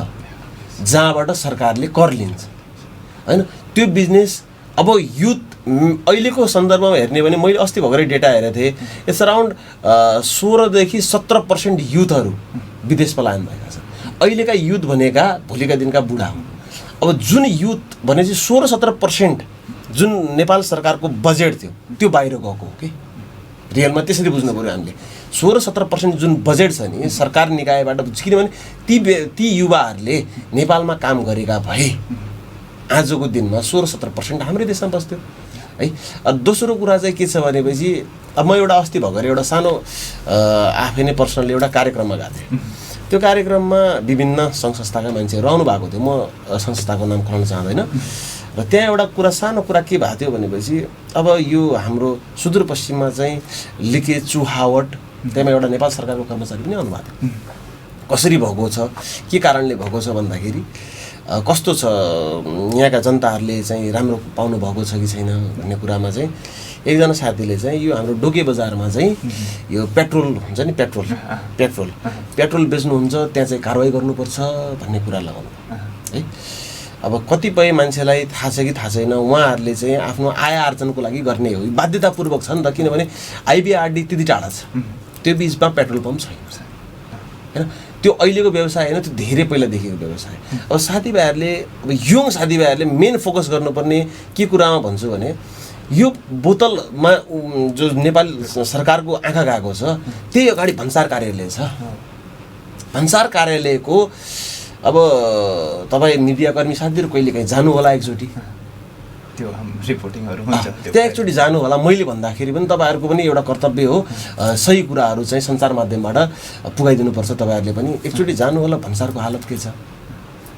जहाँबाट सरकारले कर लिन्छ हैन। त्यो बिजनेस अब युथ अहिलेको सन्दर्भमा हेर्ने भने मैले अस्ति भर्खरै डेटा हेरेको थिएँ, इट्स अराउन्ड 16 देखि 17% युथहरू विदेश पलायन भएका छन्। अहिलेका युथ भनेका भोलिका दिनका बुढा हुन्। अब जुन युथ भने चाहिँ 16-17% जुन नेपाल सरकारको बजेट थियो त्यो बाहिर गएको हो कि रियलमा। त्यसरी बुझ्नु पऱ्यो हामीले। 16-17% जुन बजेट छ नि सरकार निकायबाट, किनभने ती युवाहरूले नेपालमा काम गरेका भए आजको दिनमा 16-17% हाम्रै देशमा बस्थ्यो है। दोस्रो कुरा चाहिँ के छ भनेपछि अब म एउटा अस्ति भर्खर एउटा सानो आफै नै पर्सनली एउटा कार्यक्रममा गएको थिएँ। त्यो कार्यक्रममा विभिन्न सङ्घ संस्थाका मान्छेहरू आउनु भएको थियो। म संस्थाको नाम खुलाउन चाहँदैन। र त्यहाँ एउटा कुरा सानो कुरा के भएको थियो भनेपछि अब यो हाम्रो सुदूरपश्चिममा चाहिँ लिके चुहावट, त्यहाँ एउटा नेपाल सरकारको कर्मचारी पनि आउनुभएको थियो। कसरी भएको छ, के कारणले भएको छ भन्दाखेरि कस्तो छ यहाँका जनताहरूले चाहिँ राम्रो पाउनु भएको छ कि छैन भन्ने कुरामा चाहिँ एकजना साथीले चाहिँ यो हाम्रो डोके बजारमा चाहिँ यो पेट्रोल हुन्छ नि, पेट्रोल बेच्नुहुन्छ, त्यहाँ चाहिँ कारवाही गर्नुपर्छ भन्ने कुरा लगाउनु है। अब कतिपय मान्छेलाई थाहा छ कि थाहा छैन, उहाँहरूले चाहिँ आफ्नो आय आर्जनको लागि गर्ने हो, बाध्यतापूर्वक छ नि त। किनभने आइबिआरडी त्यति टाढा छ, त्यो बिचमा पेट्रोल पम्प छैन हैन। त्यो अहिलेको व्यवसाय होइन, त्यो धेरै पहिलादेखिको व्यवसाय। अब साथीभाइहरूले, अब यङ साथीभाइहरूले मेन फोकस गर्नुपर्ने के कुरामा भन्छु भने यो बोतलमा जो नेपाल सरकारको आँखा गएको छ त्यही अगाडि भन्सार कार्यालय छ। भन्सार कार्यालयको अब तपाईँ मिडियाकर्मी साथीहरू कहिले काहीँ जानु होला एकचोटि, त्यो रिपोर्टिङहरू हुन्छ, त्यहाँ एकचोटि जानु होला। मैले भन्दाखेरि पनि तपाईँहरूको पनि एउटा कर्तव्य हो, सही कुराहरू चाहिँ सञ्चार माध्यमबाट पुगाइदिनुपर्छ। तपाईँहरूले पनि एकचोटि जानु होला। भन्सारको हालत के छ,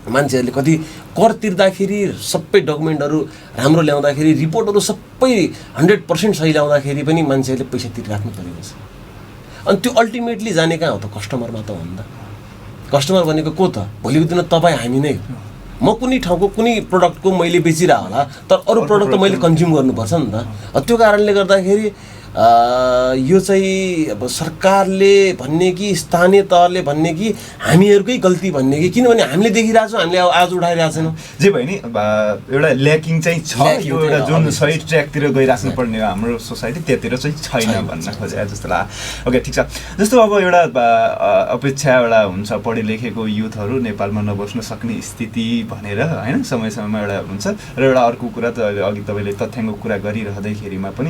मान्छेहरूले कति कर तिर्दाखेरि सबै डकुमेन्टहरू राम्रो ल्याउँदाखेरि, रिपोर्टहरू सबै 100% सही ल्याउँदाखेरि पनि मान्छेहरूले पैसा तिरिराख्नु परेको छ। अनि त्यो अल्टिमेटली जाने कहाँ हो त, कस्टमरमा त हो नि त। कस्टमर भनेको को त, भोलिको दिन तपाईँ हामी नै हो। म कुनै ठाउँको कुनै प्रडक्टको मैले बेचिरहेको होला, तर अरू प्रडक्ट त मैले कन्ज्युम गर्नुपर्छ नि त। त्यो कारणले गर्दाखेरि यो चाहिँ अब सरकारले भन्ने कि स्थानीय तहले भन्ने कि हामीहरूकै गल्ती भन्ने कि, किनभने हामीले देखिरहेको छौँ, हामीले आज उठाइरहेको छैनौँ। जे भयो नि एउटा ल्याकिङ चाहिँ छ, यो एउटा जुन सही ट्र्याकतिर गइराख्नु पर्ने हो हाम्रो सोसाइटी त्यतिर चाहिँ छैन भन्न खोजे जस्तो लाग्यो। ओके, ठिक छ। जस्तो अब एउटा अपेक्षा एउटा हुन्छ पढे लेखेको युथहरू नेपालमा नबस्न सक्ने स्थिति भनेर होइन, समय समयमा एउटा हुन्छ। र एउटा अर्को कुरा त अघि तपाईँले तथ्याङ्क कुरा गरिरहँदाखेरिमा पनि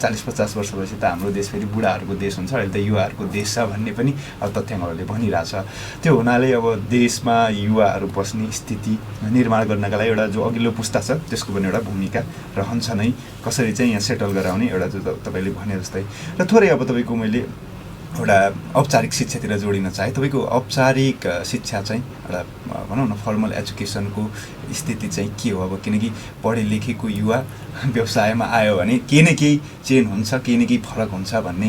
40-50 वर्ष भएपछि त हाम्रो देश फेरि बुढाहरूको देश हुन्छ, अहिले त युवाहरूको देश छ भन्ने पनि अब तथ्याङ्कहरूले भनिरहेछ। त्यो हुनाले अब देशमा युवाहरू बस्ने स्थिति निर्माण गर्नका लागि एउटा जो अघिल्लो पुस्ता छ त्यसको पनि एउटा भूमिका रहन्छ नै, कसरी चाहिँ यहाँ सेटल गराउने एउटा जो तपाईँले भने जस्तै। र थोरै अब तपाईँको मैले एउटा औपचारिक शिक्षातिर जोडिन चाहे, तपाईँको औपचारिक शिक्षा चाहिँ एउटा भनौँ न फर्मल एजुकेसनको स्थिति चाहिँ के हो अब, किनकि पढे लेखेको युवा व्यवसायमा आयो भने केही न केही चेन्ज हुन्छ, केही न केही फरक हुन्छ भन्ने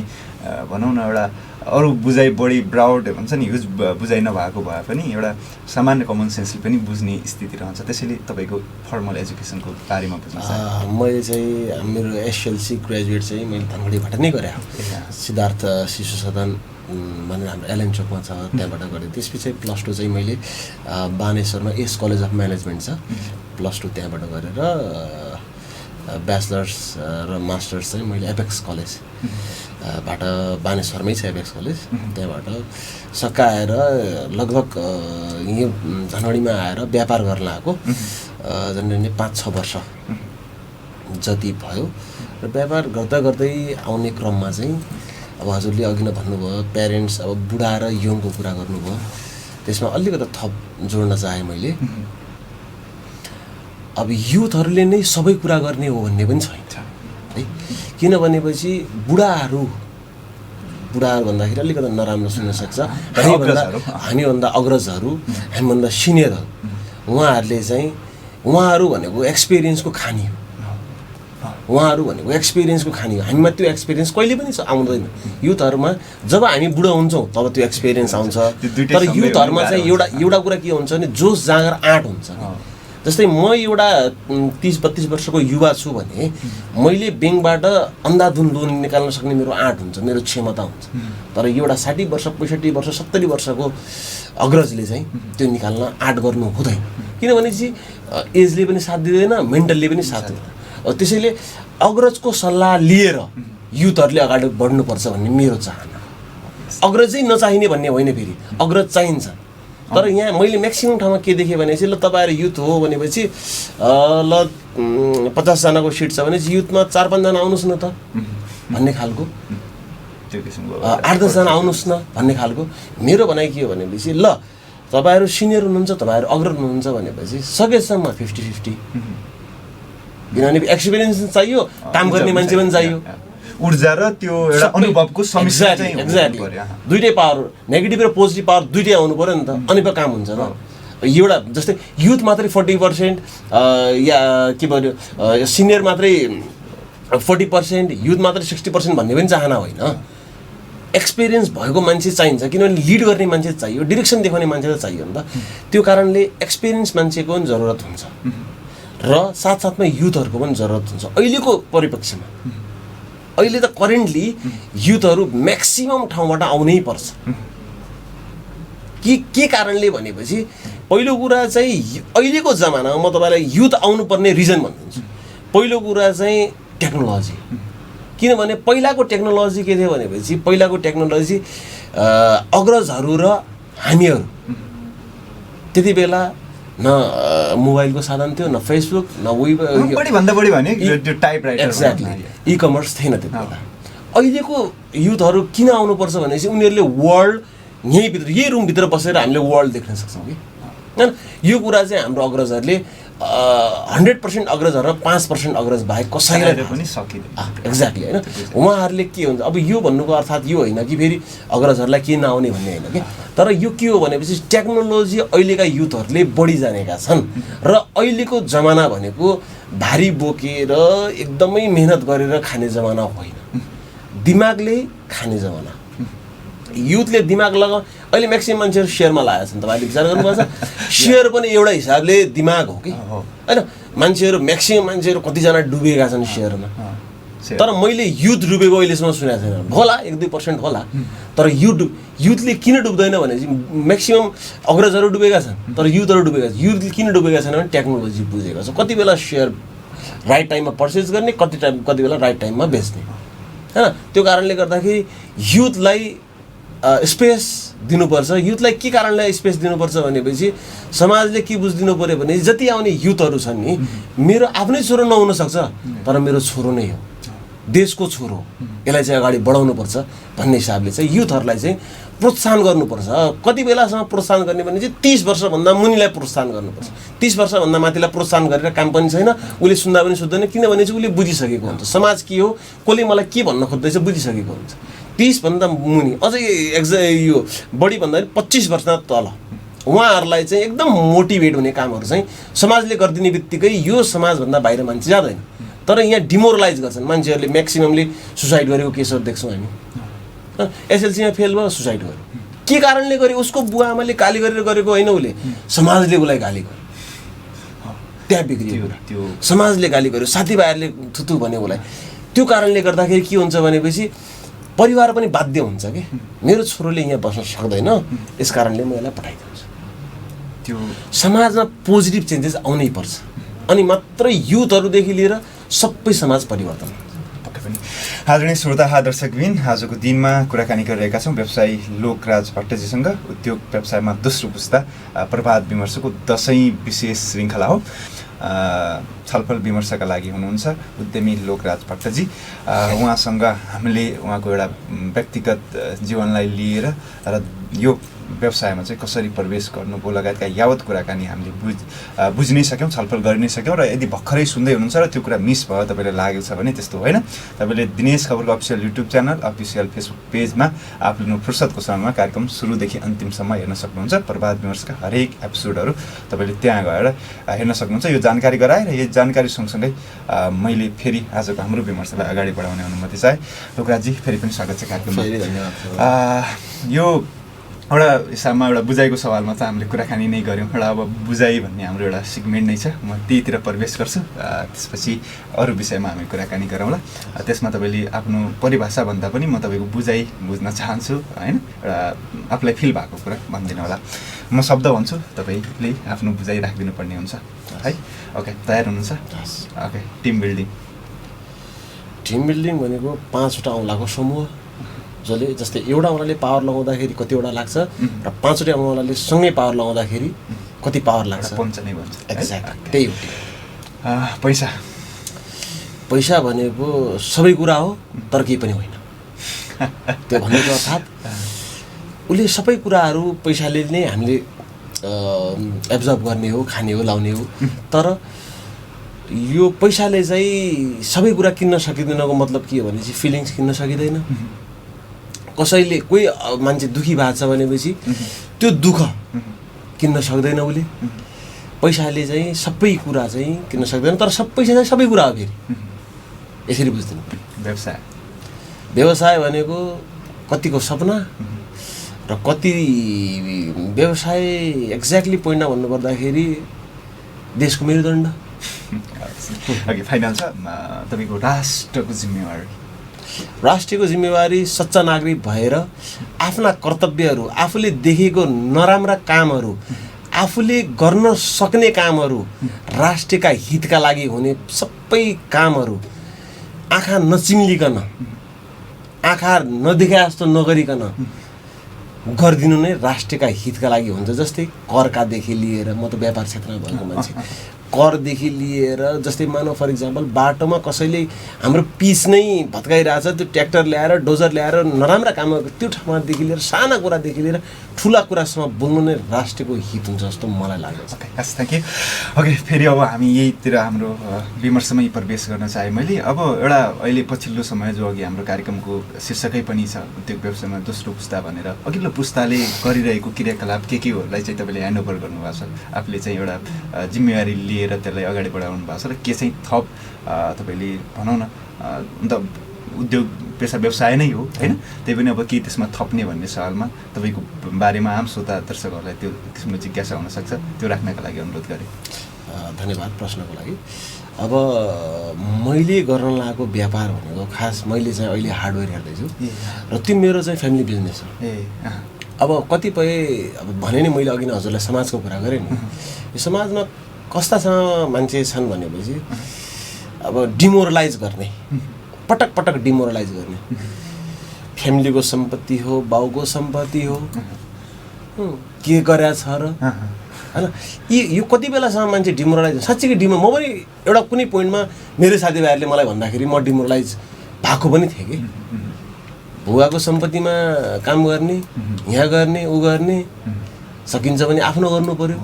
भनौँ न एउटा अरू बुझाइ बढी ब्राउड भन्छ नि, ह्युज बुझाइ नभएको भए पनि एउटा सामान्य कमन सेन्सले पनि बुझ्ने स्थिति रहन्छ। त्यसैले तपाईँको फर्मल एजुकेसनको बारेमा बुझ्न चाहन्छु। मैले चाहिँ मेरो एसएलसी ग्रेजुएट चाहिँ मैले धनगढीबाट नै गरेँ, सिद्धार्थ शिशु सदन भनेर हाम्रो एलएन चोकमा छ, त्यहाँबाट गरेँ। त्यसपछि +2 चाहिँ मैले बानेश्वरमा एस कलेज अफ म्यानेजमेन्ट छ, +2 त्यहाँबाट गरेर ब्याचलर्स र मास्टर्स चाहिँ मैले एपेक्स कलेज बाट बानेश्वरमै छ एपेक्स कलेज, त्यहाँबाट सकाएर लगभग यो धनगढीमा आएर व्यापार गर्न आएको झन्डै 5-6 वर्ष जति भयो। र व्यापार गर्दा गर्दै आउने क्रममा चाहिँ अब हजुरले अघि नै भन्नुभयो प्यारेन्ट्स अब बुढा र यङको कुरा गर्नुभयो, त्यसमा अलिकति थप जोड्न चाहेँ मैले। अब युथहरूले नै सबै कुरा गर्ने हो भन्ने पनि छैन है, किनभनेपछि बुढाहरू भन्दाखेरि अलिकति नराम्रो सुन्न सक्छ, हामीभन्दा अग्रजहरू, हामीभन्दा सिनियरहरू, उहाँहरू भनेको एक्सपिरियन्सको खानी हो, उहाँहरू भनेको एक्सपिरियन्सको खानी हो। हामीमा त्यो एक्सपिरियन्स कहिले पनि आउँदैन। युथहरूमा जब हामी बुढो हुन्छौँ तब त्यो एक्सपिरियन्स आउँछ, तर युथहरूमा चाहिँ एउटा कुरा के हुन्छ भने जोस जाँगर आँट हुन्छ। जस्तै म एउटा 30-32 वर्षको युवा छु भने मैले ब्याङ्कबाट अन्धाधुन लोन निकाल्न सक्ने मेरो आँट हुन्छ, मेरो क्षमता हुन्छ। तर एउटा 60 वर्ष 65 वर्ष 70 वर्षको अग्रजले चाहिँ त्यो निकाल्न आँट गर्नु हुँदैन, किनभने चाहिँ एजले पनि साथ दिँदैन, मेन्टलले पनि साथ दिँदैन। त्यसैले अग्रजको सल्लाह लिएर युथहरूले अगाडि बढ्नुपर्छ भन्ने मेरो चाहना। अग्रजै नचाहिने भन्ने होइन, फेरि अग्रज चाहिन्छ। तर यहाँ मैले म्याक्सिमम् ठाउँमा के देखेँ भनेपछि ल तपाईँहरू युथ हो भनेपछि ल 50 जनाको सिट छ भनेपछि युथमा 4-5 जना आउनुहोस् न त भन्ने खालको, 8-10 जना आउनुहोस् न भन्ने खालको। मेरो भनाइ के हो भनेपछि ल तपाईँहरू सिनियर हुनुहुन्छ, तपाईँहरू अग्रज हुनुहुन्छ भनेपछि सकेसम्म 50-50, किनभने एक्सपिरियन्स चाहियो, काम गर्ने मान्छे पनि चाहियो, ऊर्जा र त्यो एउटा अनुभवको समीक्षा चाहिँ एक्ज्याक्टली दुईटै पावर, नेगेटिभ र पोजिटिभ पावर दुईटै आउनु पर्यो नि त, अनि पो काम हुन्छ त। एउटा जस्तै युथ मात्रै 40% या के भन्यो सिनियर मात्रै 40%, युथ मात्रै 60% भन्ने पनि चाहना होइन। एक्सपिरियन्स भएको मान्छे चाहिन्छ, किनभने लिड गर्ने मान्छे चाहियो, डिरेक्सन देखाउने मान्छे त चाहियो नि त। त्यो कारणले एक्सपिरियन्स मान्छेको पनि जरुरत हुन्छ र साथसाथमा युथहरूको पनि जरुरत हुन्छ। अहिलेको परिप्रेक्ष्यमा अहिले त करेन्टली युथहरू म्याक्सिमम ठाउँबाट आउनै पर्छ। के कारणले भनेपछि पहिलो कुरा चाहिँ अहिलेको जमानामा म तपाईँलाई युथ आउनुपर्ने रिजन भनिदिन्छु। पहिलो कुरा चाहिँ टेक्नोलोजी, किनभने पहिलाको टेक्नोलोजी के थियो भनेपछि पहिलाको टेक्नोलोजी अग्रजहरू र हामीहरू त्यति बेला न मोबाइलको साधन थियो, न फेसबुक, न बढीभन्दा बढी भने त्यो टाइपराइटर, एक्ज्याक्टली ई-कमर्स थिएन त्यति बेला। अहिलेको युथहरू किन आउनुपर्छ भनेपछि उनीहरूले वर्ल्ड यही रुमभित्र बसेर हामीले वर्ल्ड देख्न सक्छौँ कि होइन। यो कुरा चाहिँ हाम्रो अग्रजहरूले 100% अग्रजहरू र 5% अग्रज बाहेक कसैलाई पनि सकिँदैन। एक्ज्याक्टली होइन। उहाँहरूले के हुन्छ अब यो भन्नुको अर्थात् यो होइन कि फेरि अग्रजहरूलाई के नआउने भन्ने होइन कि, तर यो के हो भनेपछि टेक्नोलोजी अहिलेका युथहरूले बढी जानेका छन् र अहिलेको जमाना भनेको भारी बोकेर एकदमै मेहनत गरेर खाने जमाना होइन, दिमागले खाने जमाना। युथले दिमाग अहिले म्याक्सिमम मान्छेहरू सेयरमा लागेका छन्, तपाईँले विचार गर्नुभएको छ। सेयर पनि एउटा हिसाबले दिमाग हो कि होइन। मान्छेहरू म्याक्सिमम मान्छेहरू कतिजना डुबेका छन् सेयरमा, तर मैले युथ डुबेको अहिलेसम्म सुनेको छैन। होला 1-2% होला, तर युथले किन डुब्दैन भनेपछि म्याक्सिमम अग्रजहरू डुबेका छन् तर युथहरू डुबेका छन्। युथले किन डुबेका छैन भने टेक्नोलोजी बुझेको छ, कति बेला सेयर राइट टाइममा पर्चेस गर्ने, कति बेला राइट टाइममा बेच्ने होइन। त्यो कारणले गर्दाखेरि युथलाई स्पेस दिनुपर्छ। युथलाई के कारणले स्पेस दिनुपर्छ भनेपछि समाजले के बुझिदिनु पऱ्यो भने जति आउने युथहरू छन् नि मेरो आफ्नै छोरो नहुन सक्छ, तर मेरो छोरो नै हो, देशको छोरो, यसलाई चाहिँ अगाडि बढाउनुपर्छ भन्ने हिसाबले चाहिँ युथहरूलाई चाहिँ प्रोत्साहन गर्नुपर्छ। कति बेलासम्म प्रोत्साहन गर्ने भने चाहिँ 30 वर्षभन्दा मुनिलाई प्रोत्साहन गर्नुपर्छ। 30 वर्षभन्दा माथिलाई प्रोत्साहन गरेर काम पनि छैन, उसले सुन्दा पनि सुन्दैन, किनभने चाहिँ उसले बुझिसकेको हुन्छ समाज के हो, कसले मलाई के भन्न खोज्दैछ बुझिसकेको हुन्छ। 30 भन्दा मुनि अझै यो बढी भन्दा 25 वर्ष तल उहाँहरूलाई चाहिँ एकदम मोटिभेट हुने कामहरू चाहिँ समाजले गरिदिने बित्तिकै यो समाजभन्दा बाहिर मान्छे जाँदैन। तर यहाँ डिमोरलाइज गर्छन् मान्छेहरूले, म्याक्सिममले सुसाइड गरेको केसहरू देख्छौँ हामी। एसएलसीमा फेल भयो, सुसाइड गर्यो। के कारणले गर्यो? उसको बुवा आमाले गाली गरेर गरेको होइन, उसले समाजले उसलाई गाली गर्यो, त्यहाँ बिग्रियो त्यो समाजले गाली गर्यो, साथीभाइहरूले थुथु भन्यो उसलाई। त्यो कारणले गर्दाखेरि के हुन्छ भनेपछि परिवार पनि बाध्य हुन्छ कि मेरो छोरोले यहाँ बस्न सक्दैन, यस कारणले म यसलाई पठाइदिन्छु। त्यो समाजमा पोजिटिभ चेन्जेस आउनै पर्छ, अनि मात्र युथहरूदेखि लिएर सबै समाज परिवर्तन हुन्छ। आदरणीय श्रोता दर्शकबिन, आजको दिनमा कुराकानी गरिरहेका छौँ व्यवसायी लोकराज भट्टजीसँग। उद्योग व्यवसायमा दोस्रो पुस्ता प्रभात विमर्शको दशैं विशेष श्रृङ्खला हो। छलफल विमर्शका लागि हुनुहुन्छ उद्यमी लोकराज भट्टजी। उहाँसँग हामीले उहाँको एउटा व्यक्तिगत जीवनलाई लिएर र यो व्यवसायमा चाहिँ कसरी प्रवेश गर्नुभयो लगायतका यावत कुराकानी हामीले बुझ्नै सक्यौँ, छलफल गरि नै सक्यौँ। र यदि भर्खरै सुन्दै हुनुहुन्छ र त्यो कुरा मिस भयो, तपाईँलाई लागेको छ भने त्यस्तो होइन, तपाईँले दिनेश खबरको official YouTube channel, official Facebook पेजमा आफ्नो फुर्सदको समयमा कार्यक्रम सुरुदेखि अन्तिमसम्म हेर्न सक्नुहुन्छ। प्रभात विमर्शका हरेक एपिसोडहरू तपाईँले त्यहाँ गएर हेर्न सक्नुहुन्छ। यो जानकारी गराएर यो जानकारी सँगसँगै मैले फेरि आजको हाम्रो विमर्शलाई अगाडि बढाउने अनुमति चाहे। लोकराजजी, फेरि पनि स्वागत छ कार्यक्रममा। धन्यवाद। यो एउटा हिसाबमा एउटा बुझाइको सवालमा त हामीले कुराकानी नै गऱ्यौँ। एउटा अब बुझाइ भन्ने हाम्रो एउटा सिगमेन्ट नै छ, म त्यहीतिर प्रवेश गर्छु। त्यसपछि अरू विषयमा हामी कुराकानी गरौँला। त्यसमा तपाईँले आफ्नो परिभाषा भन्दा पनि म तपाईँको बुझाइ बुझ्न चाहन्छु, होइन? एउटा आफूलाई फिल भएको कुरा भनिदिनु होला। म शब्द भन्छु, तपाईँले आफ्नो बुझाइ राखिदिनु पर्ने हुन्छ है। ओके, तयार हुनुहुन्छ? Okay. Team building. Team building भनेको 5वटा औँलाको समूह, जसले जस्तै एउटा औँलाले पावर लगाउँदाखेरि कतिवटा लाग्छ र 5वटा औँलाले सँगै पावर लगाउँदाखेरि कति पावर लाग्छ, पञ्च नै भन्छ। एक्ज्याक्ट त्यही हो। पैसा पैसा भनेको सबै कुरा हो, तर केही पनि होइन। त्यो भनेको अर्थात् उसले सबै कुराहरू पैसाले नै हामीले एब्जर्भ गर्ने हो, खाने हो, लाउने हो। तर यो पैसाले चाहिँ सबै कुरा किन्न सकिँदैनको मतलब के हो भनेपछि फिलिङ्स किन्न सकिँदैन। कसैले कोही मान्छे दुखी भएको छ भनेपछि त्यो दुःख किन्न सक्दैन उसले। पैसाले चाहिँ सबै कुरा चाहिँ किन्न सक्दैन, तर पैसा चाहिँ सबै कुरा हो। फेरि यसरी बुझ्दिनु। व्यवसाय भनेको कतिको सपना र कति व्यवसाय एक्ज्याक्टली पोइन्टमा भन्नुपर्दाखेरि देशको मेरुदण्ड। अघि फाइनल छ तपाईँको राष्ट्रको जिम्मेवारी। राष्ट्रको जिम्मेवारी सच्चा नागरिक भएर आफ्ना कर्तव्यहरू, आफूले देखेको नराम्रा कामहरू, आफूले गर्न सक्ने कामहरू, राष्ट्रका हितका लागि हुने सबै कामहरू आँखा नचिम्लिकन, आँखा नदेखा जस्तो नगरिकन गरिदिनु नै राष्ट्रका हितका लागि हुन्छ। जस्तै करकादेखि लिएर, म त व्यापार क्षेत्रमा भएको मान्छे, करदेखि लिएर जस्तै मानव फर इक्जाम्पल बाटोमा कसैले हाम्रो पिच नै भत्काइरहेछ, त्यो ट्र्याक्टर ल्याएर डोजर ल्याएर नराम्रा काम गरेको त्यो ठाउँदेखि लिएर साना कुरादेखि लिएर ठुला कुरासम्म बोल्नु नै राष्ट्रको हित हुन्छ जस्तो मलाई लाग्छ। Thank you. ओके, फेरि अब हामी यहीतिर हाम्रो विमर्शमै प्रवेश गर्न चाहेँ मैले। अब एउटा अहिले पछिल्लो समय जो अघि हाम्रो कार्यक्रमको शीर्षकै पनि छ उद्योग व्यवसायमा दोस्रो पुस्ता भनेर, अघिल्लो पुस्ताले गरिरहेको क्रियाकलाप के होहरूलाई चाहिँ तपाईँले ह्यान्डओभर गर्नुभएको छ, आफूले चाहिँ एउटा जिम्मेवारी लिएर त्यसलाई अगाडि बढाउनु भएको छ, र के चाहिँ थप तपाईँले भनौँ न अन्त उद्योग पेसा व्यवसाय नै हो होइन, त्यही पनि अब के त्यसमा थप्ने भन्ने सवालमा तपाईँको बारेमा आम श्रोता दर्शकहरूलाई त्यो किसिमको जिज्ञासा हुनसक्छ, त्यो राख्नका लागि अनुरोध गरेँ। धन्यवाद प्रश्नको लागि। अब मैले गर्न लागेको व्यापार भनेको खास मैले चाहिँ अहिले हार्डवेयर हेर्दैछु र त्यो मेरो चाहिँ फ्यामिली बिजनेस हो। अब कतिपय अब भने नि मैले अघि नै हजुरलाई समाजको कुरा गरेँ नि, यो समाजमा कस्तासँग मान्छे छन् भनेपछि अब डिमोरलाइज गर्ने, पटक पटक डिमोरलाइज गर्ने, फ्यामिलीको सम्पत्ति हो, बाउको सम्पत्ति हो, के गरेछ र होइन, यो कति बेलासम्म मान्छे डिमोरलाइज, साँच्चीकै म पनि एउटा कुनै पोइन्टमा मेरो साथीभाइहरूले मलाई भन्दाखेरि म डिमोरलाइज भएको पनि थिएँ कि बुवाको सम्पत्तिमा काम गर्ने, यहाँ गर्ने, ऊ गर्ने, सकिन्छ भने आफ्नो गर्नु पर्यो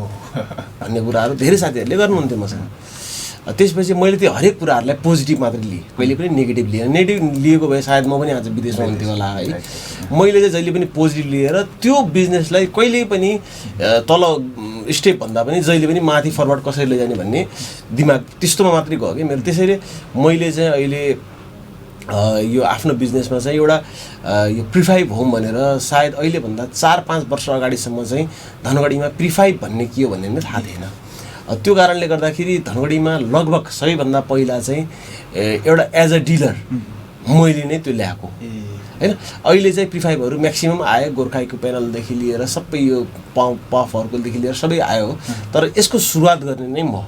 भन्ने कुराहरू धेरै साथीहरूले गर्नुहुन्थ्यो मसँग। त्यसपछि मैले त्यो हरेक कुराहरूलाई पोजिटिभ मात्रै लिएँ, कहिले पनि नेगेटिभ लिएँ। नेगेटिभ लिएको भए सायद म पनि आज विदेशमा हुन्थ्यो होला है। मैले चाहिँ जहिले पनि पोजिटिभ लिएर त्यो बिजनेसलाई कहिले पनि तल स्टेप भन्दा पनि जहिले पनि माथि फरवर्ड कसरी लैजाने भन्ने दिमाग त्यस्तोमा मात्रै गयो कि मेरो। त्यसैले मैले चाहिँ अहिले यो आफ्नो बिजनेसमा चाहिँ एउटा यो प्रिफाइभ होम भनेर सायद अहिलेभन्दा 4-5 वर्ष अगाडिसम्म चाहिँ धनगढीमा प्रिफाइभ भन्ने के हो भन्ने नै थाहा थिएन। त्यो कारणले गर्दाखेरि धनगढीमा लगभग सबैभन्दा पहिला चाहिँ एउटा एज अ डिलर मैले नै त्यो ल्याएको हैन। अहिले चाहिँ प्रिफाइभहरू म्याक्सिमम आयो, गोर्खाइको प्यानलदेखि लिएर सबै यो पफहरूकोदेखि लिएर सबै आयो। तर यसको सुरुवात गर्ने नै म।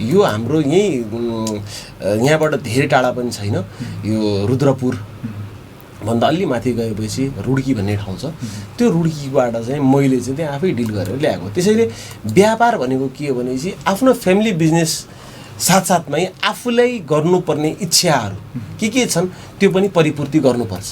यो हाम्रो यहाँबाट धेरै टाढा पनि छैन, यो रुद्रपुर भन्दा अलि माथि गएपछि रुड्की भन्ने ठाउँ छ। त्यो रुड्कीबाट चाहिँ मैले चाहिँ त्यहाँ आफै डिल गरेर ल्याएको। त्यसैले व्यापार भनेको के हो भनेपछि आफ्नो फ्यामिली बिजनेस साथसाथमै आफूलाई गर्नुपर्ने इच्छाहरू के छन् त्यो पनि परिपूर्ति गर्नुपर्छ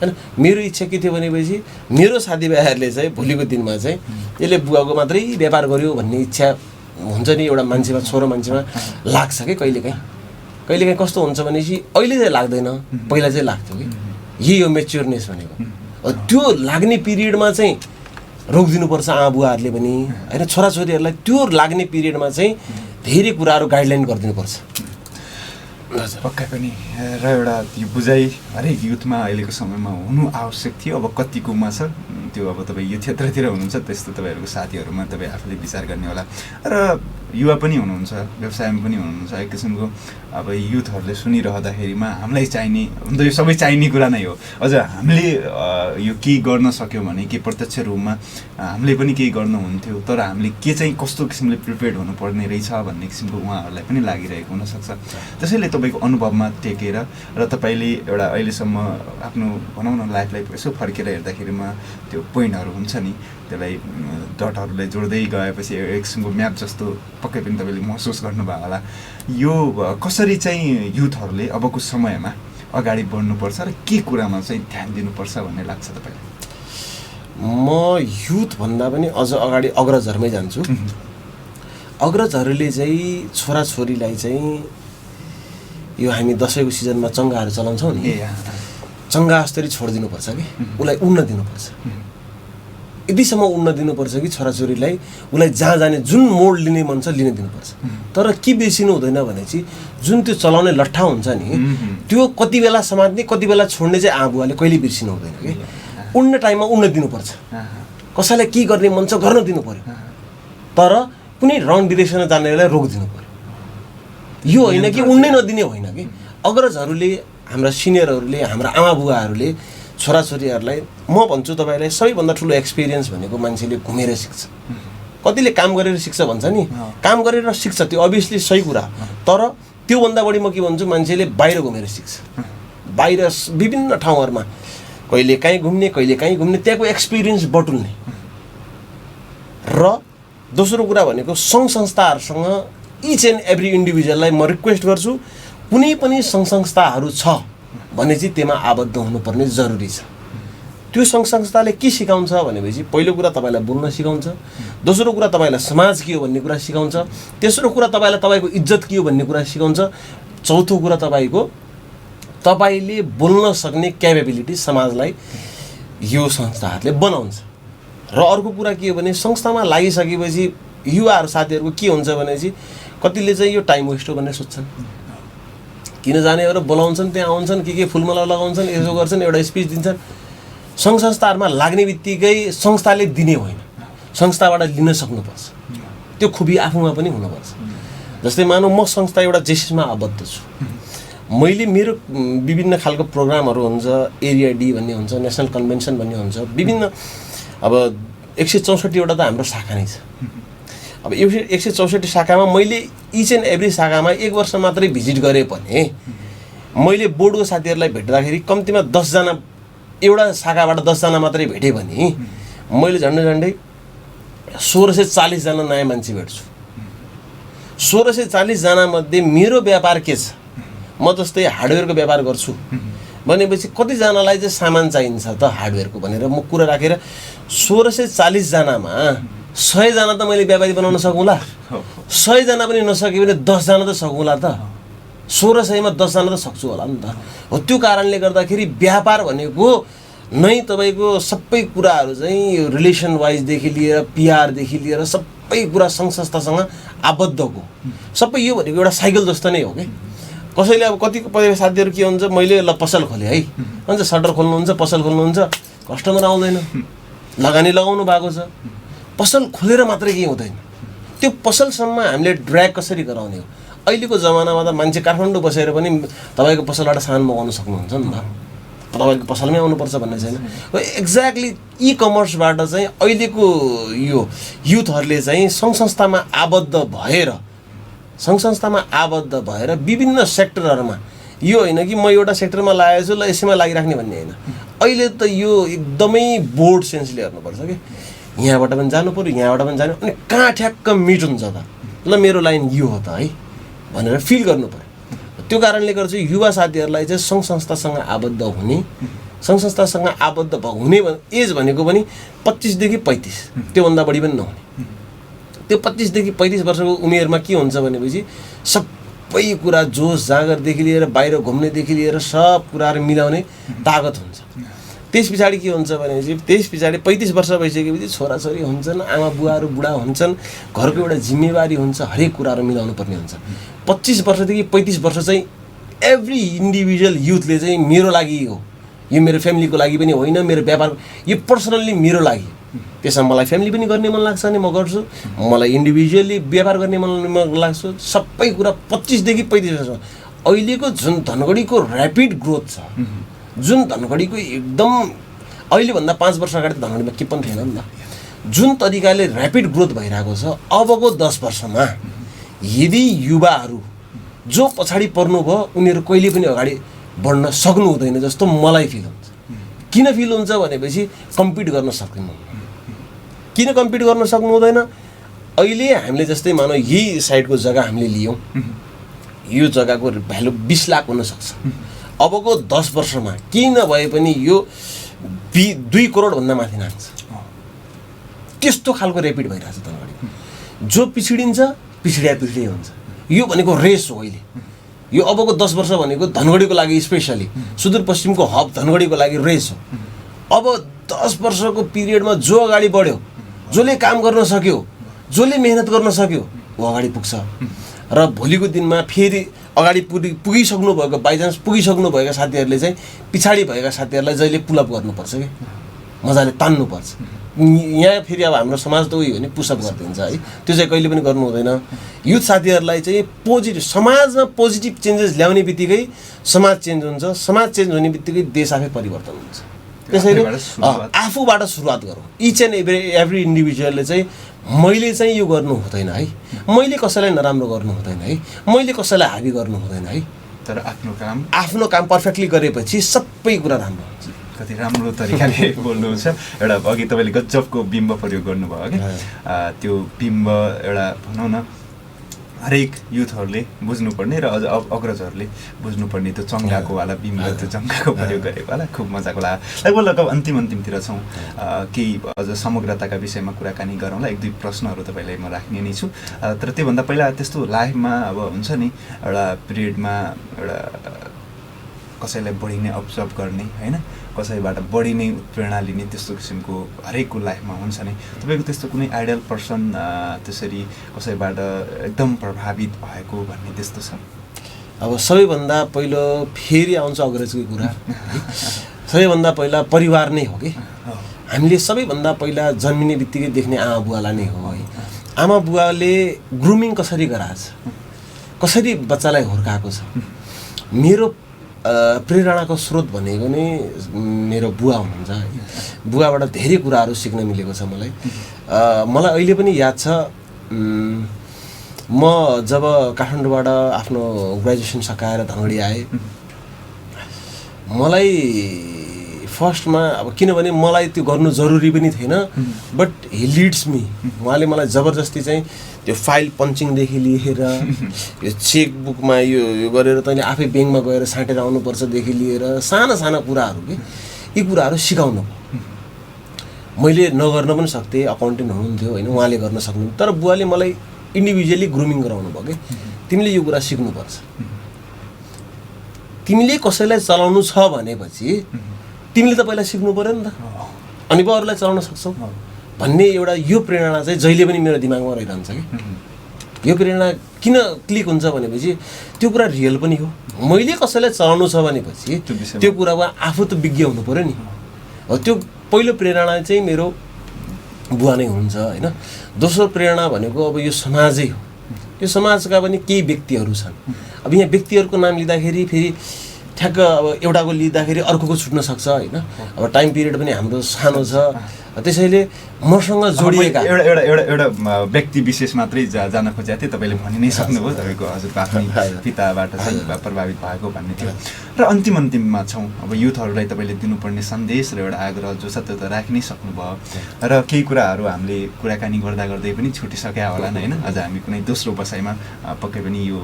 हैन। मेरो इच्छा के थियो भनेपछि मेरो साथीभाइहरूले चाहिँ भोलिको दिनमा चाहिँ यसले बुवाको मात्रै व्यापार गर्यो भन्ने इच्छा हुन्छ नि एउटा मान्छेमा, छोरो मान्छेमा लाग्छ कि कहिलेकाहीँ कस्तो हुन्छ भनेपछि अहिले चाहिँ लाग्दैन, पहिला चाहिँ लाग्थ्यो कि यही हो मेच्योरनेस भनेको। त्यो लाग्ने पिरियडमा चाहिँ रोकिदिनुपर्छ आमाबुवाहरूले पनि होइन। छोराछोरीहरूलाई त्यो लाग्ने पिरियडमा चाहिँ धेरै कुराहरू गाइडलाइन गरिदिनुपर्छ। पक्कै पनि र एउटा यो बुझाइ हरेक युथमा अहिलेको समयमा हुनु आवश्यक थियो। अब कतिकोमा छ त्यो अब तपाईँ यो क्षेत्रतिर हुनुहुन्छ त्यस्तो तपाईँहरूको साथीहरूमा तपाईँ आफूले विचार गर्ने होला। र युवा पनि हुनुहुन्छ, व्यवसायमा पनि हुनुहुन्छ, एक किसिमको अब युथहरूले सुनिरहँदाखेरिमा हामीलाई चाहिने हुन त यो सबै चाहिने कुरा नै हो। अझ हामीले यो केही गर्न सक्यौँ भने के प्रत्यक्ष रूपमा हामीले पनि केही गर्नुहुन्थ्यो, तर हामीले के चाहिँ कस्तो किसिमले प्रिपेयर्ड हुनुपर्ने रहेछ भन्ने किसिमको उहाँहरूलाई पनि लागिरहेको हुनसक्छ। त्यसैले तपाईँको अनुभवमा टेकेर र तपाईँले एउटा अहिलेसम्म आफ्नो भनौँ न लाइफलाई यसो फर्केर हेर्दाखेरिमा त्यो पोइन्टहरू हुन्छ नि, त्यसलाई डटहरूलाई जोड्दै गएपछि एक किसिमको म्याप जस्तो पक्कै पनि तपाईँले महसुस गर्नुभयो होला। यो कसरी चाहिँ युथहरूले अबको समयमा अगाडि बढ्नुपर्छ र के कुरामा चाहिँ ध्यान दिनुपर्छ भन्ने लाग्छ तपाईँलाई? म युथभन्दा पनि अझ अगाडि अग्रजहरूमै जान्छु। अग्रजहरूले चाहिँ छोराछोरीलाई चाहिँ यो हामी दसैँको सिजनमा चङ्गाहरू चलाउँछौँ नि, चङ्गा जस्तरी छोडिदिनुपर्छ कि उसलाई उड्न दिनुपर्छ। यतिसम्म उड्न दिनुपर्छ कि छोराछोरीलाई उसलाई जहाँ जाने जुन मोड लिने मन छ लिन दिनुपर्छ। तर के बिर्सिनु हुँदैन भनेपछि जुन त्यो चलाउने लट्ठा हुन्छ नि त्यो कति बेला समात्ने कति बेला छोड्ने चाहिँ आबुवाले कहिले बिर्सिनु हुँदैन कि। उड्ने टाइममा उड्न दिनुपर्छ, कसैलाई के गर्ने मन छ गर्न दिनु पर्यो, तर कुनै रङ डिरेक्सनमा जाने बेला रोकिदिनु पर्यो। यो होइन कि उड्नै नदिने होइन कि। अग्रजहरूले हाम्रा सिनियरहरूले हाम्रा आमाबुवाहरूले छोराछोरीहरूलाई म भन्छु तपाईँलाई सबैभन्दा ठुलो एक्सपिरियन्स भनेको मान्छेले घुमेर सिक्छ। कतिले काम गरेर सिक्छ भन्छ नि, काम गरेर सिक्छ त्यो अभियसली सही कुरा, तर त्योभन्दा बढी म के भन्छु मान्छेले बाहिर घुमेर सिक्छ। बाहिर विभिन्न ठाउँहरूमा कहिले काहीँ घुम्ने कहिले काहीँ घुम्ने, त्यहाँको एक्सपिरियन्स बटुल्ने। र दोस्रो कुरा भनेको सङ्घ संस्थाहरूसँग इच एन्ड एभ्री इन्डिभिजुअललाई म रिक्वेस्ट गर्छु कुनै पनि सङ्घ संस्थाहरू छ भने चाहिँ त्यसमा आबद्ध हुनुपर्ने जरुरी छ। त्यो सङ्घ संस्थाले के सिकाउँछ भनेपछि पहिलो कुरा तपाईँलाई बोल्न सिकाउँछ, दोस्रो कुरा तपाईँलाई समाज के हो भन्ने कुरा सिकाउँछ, तेस्रो कुरा तपाईँलाई तपाईँको इज्जत के हो भन्ने कुरा सिकाउँछ, चौथो कुरा तपाईँले बोल्न सक्ने क्यापेबिलिटी समाजलाई यो संस्थाहरूले बनाउँछ। र अर्को कुरा के हो भने संस्थामा लागिसकेपछि युवाहरू साथीहरूको के हुन्छ भनेपछि कतिले चाहिँ यो टाइम वेस्ट हो भनेर सोध्छन्, किन जाने भनेर बोलाउँछन्, त्यहाँ आउँछन् के फुलमाला लगाउँछन्, यसो गर्छन्, एउटा स्पिच दिन्छन्। सङ्घ संस्थाहरूमा लाग्ने बित्तिकै संस्थाले दिने होइन, संस्थाबाट लिन सक्नुपर्छ। त्यो खुबी आफूमा पनि हुनुपर्छ। जस्तै मानौँ म संस्था एउटा जेसिसमा आबद्ध छु, मैले मेरो विभिन्न खालको प्रोग्रामहरू हुन्छ, एरिया डी भन्ने हुन्छ, नेसनल कन्भेन्सन भन्ने हुन्छ, विभिन्न अब 164वटा त हाम्रो शाखा नै छ। अब 164 शाखामा मैले इच एन्ड एभ्री शाखामा 1 वर्ष मात्रै भिजिट गरेँ भने मैले बोर्डको साथीहरूलाई भेट्दाखेरि कम्तीमा 10 जना, एउटा शाखाबाट 10 जना मात्रै भेटेँ भने मैले झन्डै 1640 जना नयाँ मान्छे भेट्छु। 1640 जना मध्ये मेरो व्यापार के छ, म जस्तै हार्डवेयरको व्यापार गर्छु भनेपछि कतिजनालाई चाहिँ सामान चाहिन्छ त हार्डवेयरको भनेर म कुरा राखेर 1640 जनामा 100 जना त मैले व्यापारी बनाउन सकौँला। 100 जना पनि नसके भने 10 जना त सकौँला त, 1600 मा 10 जना त सक्छु होला नि त। हो त्यो कारणले गर्दाखेरि व्यापार भनेको नै तपाईँको सबै कुराहरू चाहिँ रिलेसन वाइजदेखि लिएर पिआरदेखि लिएर सबै कुरा सङ्घ संस्थासँग आबद्धको सबै यो भनेको एउटा साइकल जस्तो नै हो कि। कसैले अब कतिपय साथीहरू के हुन्छ, मैले ल पसल खोलेँ है भन्छ, सटर खोल्नुहुन्छ पसल खोल्नुहुन्छ, कस्टमर आउँदैन, लगानी लगाउनु भएको छ, पसल खोलेर मात्रै केही हुँदैन। त्यो पसलसम्म हामीले ड्र्याग कसरी गराउने हो? अहिलेको जमानामा त मान्छे काठमाडौँ बसेर पनि तपाईँको पसलबाट सामान मगाउन सक्नुहुन्छ नि त, तपाईँको पसलमै आउनुपर्छ भन्ने छैन। एक्ज्याक्टली इ कमर्सबाट चाहिँ अहिलेको यो युथहरूले चाहिँ सङ्घ संस्थामा आबद्ध भएर विभिन्न सेक्टरहरूमा, यो होइन कि म एउटा सेक्टरमा लागेको छु ल यसैमा लागिराख्ने भन्ने होइन। अहिले त यो एकदमै बोर्ड सेन्सले हेर्नुपर्छ कि यहाँबाट पनि जानु पऱ्यो, यहाँबाट पनि जानु, अनि कहाँ ठ्याक्क मिट हुन्छ त, ल मेरो लाइन यो हो त है भनेर फिल गर्नु पऱ्यो। त्यो कारणले गर्दा चाहिँ युवा साथीहरूलाई चाहिँ सङ्घ संस्थासँग आबद्ध हुने, सङ्घ संस्थासँग आबद्ध हुने एज भनेको पनि 25 देखि 35, त्योभन्दा बढी पनि नहुने। त्यो 25 देखि 35 वर्षको उमेरमा के हुन्छ भनेपछि सबै कुरा जोस जागरदेखि लिएर बाहिर घुम्नेदेखि लिएर सब कुराहरू मिलाउने तागत हुन्छ। त्यस पछाडि के हुन्छ भनेपछि त्यस पछाडि 35 वर्ष भइसकेपछि छोराछोरी हुन्छन्, आमा बुवाहरू बुढा हुन्छन्, घरको एउटा जिम्मेवारी हुन्छ, हरेक कुराहरू मिलाउनु पर्ने हुन्छ। 25 वर्षदेखि 35 वर्ष चाहिँ एभ्री इन्डिभिजुअल युथले चाहिँ मेरो लागि हो, यो मेरो फ्यामिलीको लागि पनि होइन, मेरो व्यापार यो पर्सनल्ली मेरो लागि, त्यसमा मलाई फ्यामिली पनि गर्ने मन लाग्छ भने म गर्छु, मलाई इन्डिभिजुअली व्यापार गर्ने मन लाग्छ, सबै कुरा 25 देखि 35 वर्ष। अहिलेको जुन धनगढीको ऱ्यापिड ग्रोथ छ, जुन धनगढीको एकदम अहिलेभन्दा 5 वर्ष अगाडि धनगढीमा के पनि थिएन नि त, जुन तरिकाले ऱ्यापिड ग्रोथ भइरहेको छ, अबको 10 वर्षमा यदि युवाहरू जो पछाडि पर्नुभयो उनीहरू कहिले पनि अगाडि बढ्न सक्नु हुँदैन जस्तो मलाई फिल हुन्छ। किन फिल हुन्छ भनेपछि कम्पिट गर्न सक्दैनौँ। किन कम्पिट गर्न सक्नु हुँदैन? अहिले हामीले जस्तै मानौँ यही साइडको जग्गा हामीले लियौँ, यो जग्गाको भ्यालु 20 लाख हुनसक्छ। अबको 10 वर्षमा केही नभए पनि यो 2 करोडभन्दा माथि नाग्छ। त्यस्तो खालको ऱ्यापिड भइरहेछ धनगढी। जो पिछडिन्छ पिछडिया हुन्छ। यो भनेको रेस हो। अहिले यो अबको 10 वर्ष भनेको धनगढीको लागि स्पेसली सुदूरपश्चिमको हब धनगढीको लागि रेस हो। अब 10 वर्षको पिरियडमा जो अगाडि बढ्यो, जसले काम गर्न सक्यो, जसले मेहनत गर्न सक्यो, ऊ अगाडि पुग्छ। र भोलिको दिनमा फेरि अगाडि पुगिसक्नु भएको, बाइचान्स पुगिसक्नु भएका साथीहरूले चाहिँ पछाडि भएका साथीहरूलाई जहिले पुलअप गर्नुपर्छ कि मजाले तान्नुपर्छ। यहाँ फेरि अब हाम्रो समाज त उयो हो नि, पुसअप गरिदिन्छ है, त्यो चाहिँ कहिले पनि गर्नु हुँदैन। युथ साथीहरूलाई चाहिँ समाजमा पोजिटिभ चेन्जेस ल्याउने बित्तिकै समाज चेन्ज हुन्छ, समाज चेन्ज हुने बित्तिकै देश आफै परिवर्तन हुन्छ। त्यसैले आफूबाट सुरुवात गरौँ। इच एन्ड एभ्री इन्डिभिजुअलले चाहिँ मैले चाहिँ यो गर्नु हुँदैन है, मैले कसैलाई नराम्रो गर्नु हुँदैन है, मैले कसैलाई हाबी गर्नु हुँदैन है, तर आफ्नो काम पर्फेक्टली गरेपछि सबै कुरा राम्रो हुन्छ। कति राम्रो तरिकाले बोल्नुहुन्छ। एउटा अघि तपाईँले गजबको बिम्ब प्रयोग गर्नुभयो कि त्यो बिम्ब एउटा भनौँ न हरेक युथहरूले बुझ्नुपर्ने र अझ अग्रजहरूले बुझ्नुपर्ने त्यो चङ्गाको वाला बिम्ब, त्यो चङ्गाको प्रयोग गरेको होला खुब मजाको लाग्यो। लगभग अन्तिमतिर छौँ, केही अझ समग्रताका विषयमा कुराकानी गरौँला। 1-2 प्रश्नहरू तपाईँलाई म राख्ने नै छु। तर त्योभन्दा पहिला त्यस्तो लाइफमा अब हुन्छ नि एउटा पिरियडमा एउटा कसैलाई बढी नै अब्जर्भ गर्ने होइन, कसैबाट बढी नै प्रेरणा लिने त्यस्तो किसिमको हरेकको लाइफमा हुन्छ नि। तपाईँको त्यस्तो कुनै आइडियल पर्सन त्यसरी कसैबाट एकदम प्रभावित भएको भन्ने त्यस्तो छ? अब सबैभन्दा पहिलो फेरि आउँछ अग्रजको कुरा, सबैभन्दा पहिला परिवार नै हो कि। हामीले सबैभन्दा पहिला जन्मिने बित्तिकै देख्ने आमा बुवालाई नै हो है। आमा बुवाले ग्रुमिङ कसरी गराएको छ, कसरी बच्चालाई हुर्काएको छ। मेरो प्रेरणाको स्रोत भनेको नै मेरो बुवा हुनुहुन्छ। बुवाबाट धेरै कुराहरू सिक्न मिलेको छ मलाई। मलाई अहिले पनि याद छ, म जब काठमाडौँबाट आफ्नो ग्रेजुएसन सकाएर धनगढी आएँ, मलाई फर्स्टमा अब किनभने मलाई त्यो गर्नु जरुरी पनि थिएन, बट हि लिड्स मी। उहाँले मलाई जबरजस्ती चाहिँ त्यो फाइल पन्चिङदेखि लिएर यो चेकबुकमा यो गरेर तैँले आफै ब्याङ्कमा गएर साँटेर आउनुपर्छदेखि लिएर साना साना कुराहरू कि यी कुराहरू सिकाउनु। मैले नगर्न पनि सक्थेँ, अकाउन्टेन्ट हुनुहुन्थ्यो होइन, उहाँले गर्न सक्नुहुन्थ्यो, तर बुवाले मलाई इन्डिभिजुअली ग्रुमिङ गराउनु भयो कि तिमीले यो कुरा सिक्नुपर्छ। तिमीले कसैलाई चलाउनु छ भनेपछि तिमीले त पहिला सिक्नु पर्यो नि त, अनि पो अरूलाई चलाउन सक्छौ भन्ने एउटा यो प्रेरणा चाहिँ जहिले पनि मेरो दिमागमा रहिरहन्छ कि। यो प्रेरणा किन क्लिक हुन्छ भनेपछि त्यो कुरा रियल पनि हो। मैले कसैलाई चलाउनु छ भनेपछि त्यो कुरामा आफू त विज्ञ हुनु पर्यो नि। त्यो पहिलो प्रेरणा चाहिँ मेरो बुवा नै हुनुहुन्छ होइन। दोस्रो प्रेरणा भनेको अब यो समाजै हो। यो समाजका पनि केही व्यक्तिहरू छन्। अब यहाँ व्यक्तिहरूको नाम लिँदाखेरि फेरि ठ्याक्क अब एउटाको लिँदाखेरि अर्कोको छुट्न सक्छ होइन। अब टाइम पिरियड पनि हाम्रो सानो छ, त्यसैले मसँग जोडिएका एउटा व्यक्ति विशेष मात्रै जान खोजेको थिएँ, तपाईँले भनि नै सक्नुभयो तपाईँको हजुरको आफ्नै पिताबाट चाहिँ प्रभावित भएको भन्ने थियो। र अन्तिममा छौँ, अब युथहरूलाई तपाईँले दिनुपर्ने सन्देश र एउटा आग्रह जो छ त्यो त राखि नै सक्नुभयो र केही कुराहरू हामीले कुराकानी गर्दा गर्दै पनि छुटिसक्या होला नि होइन। अझ हामी कुनै दोस्रो बसाइमा पक्कै पनि यो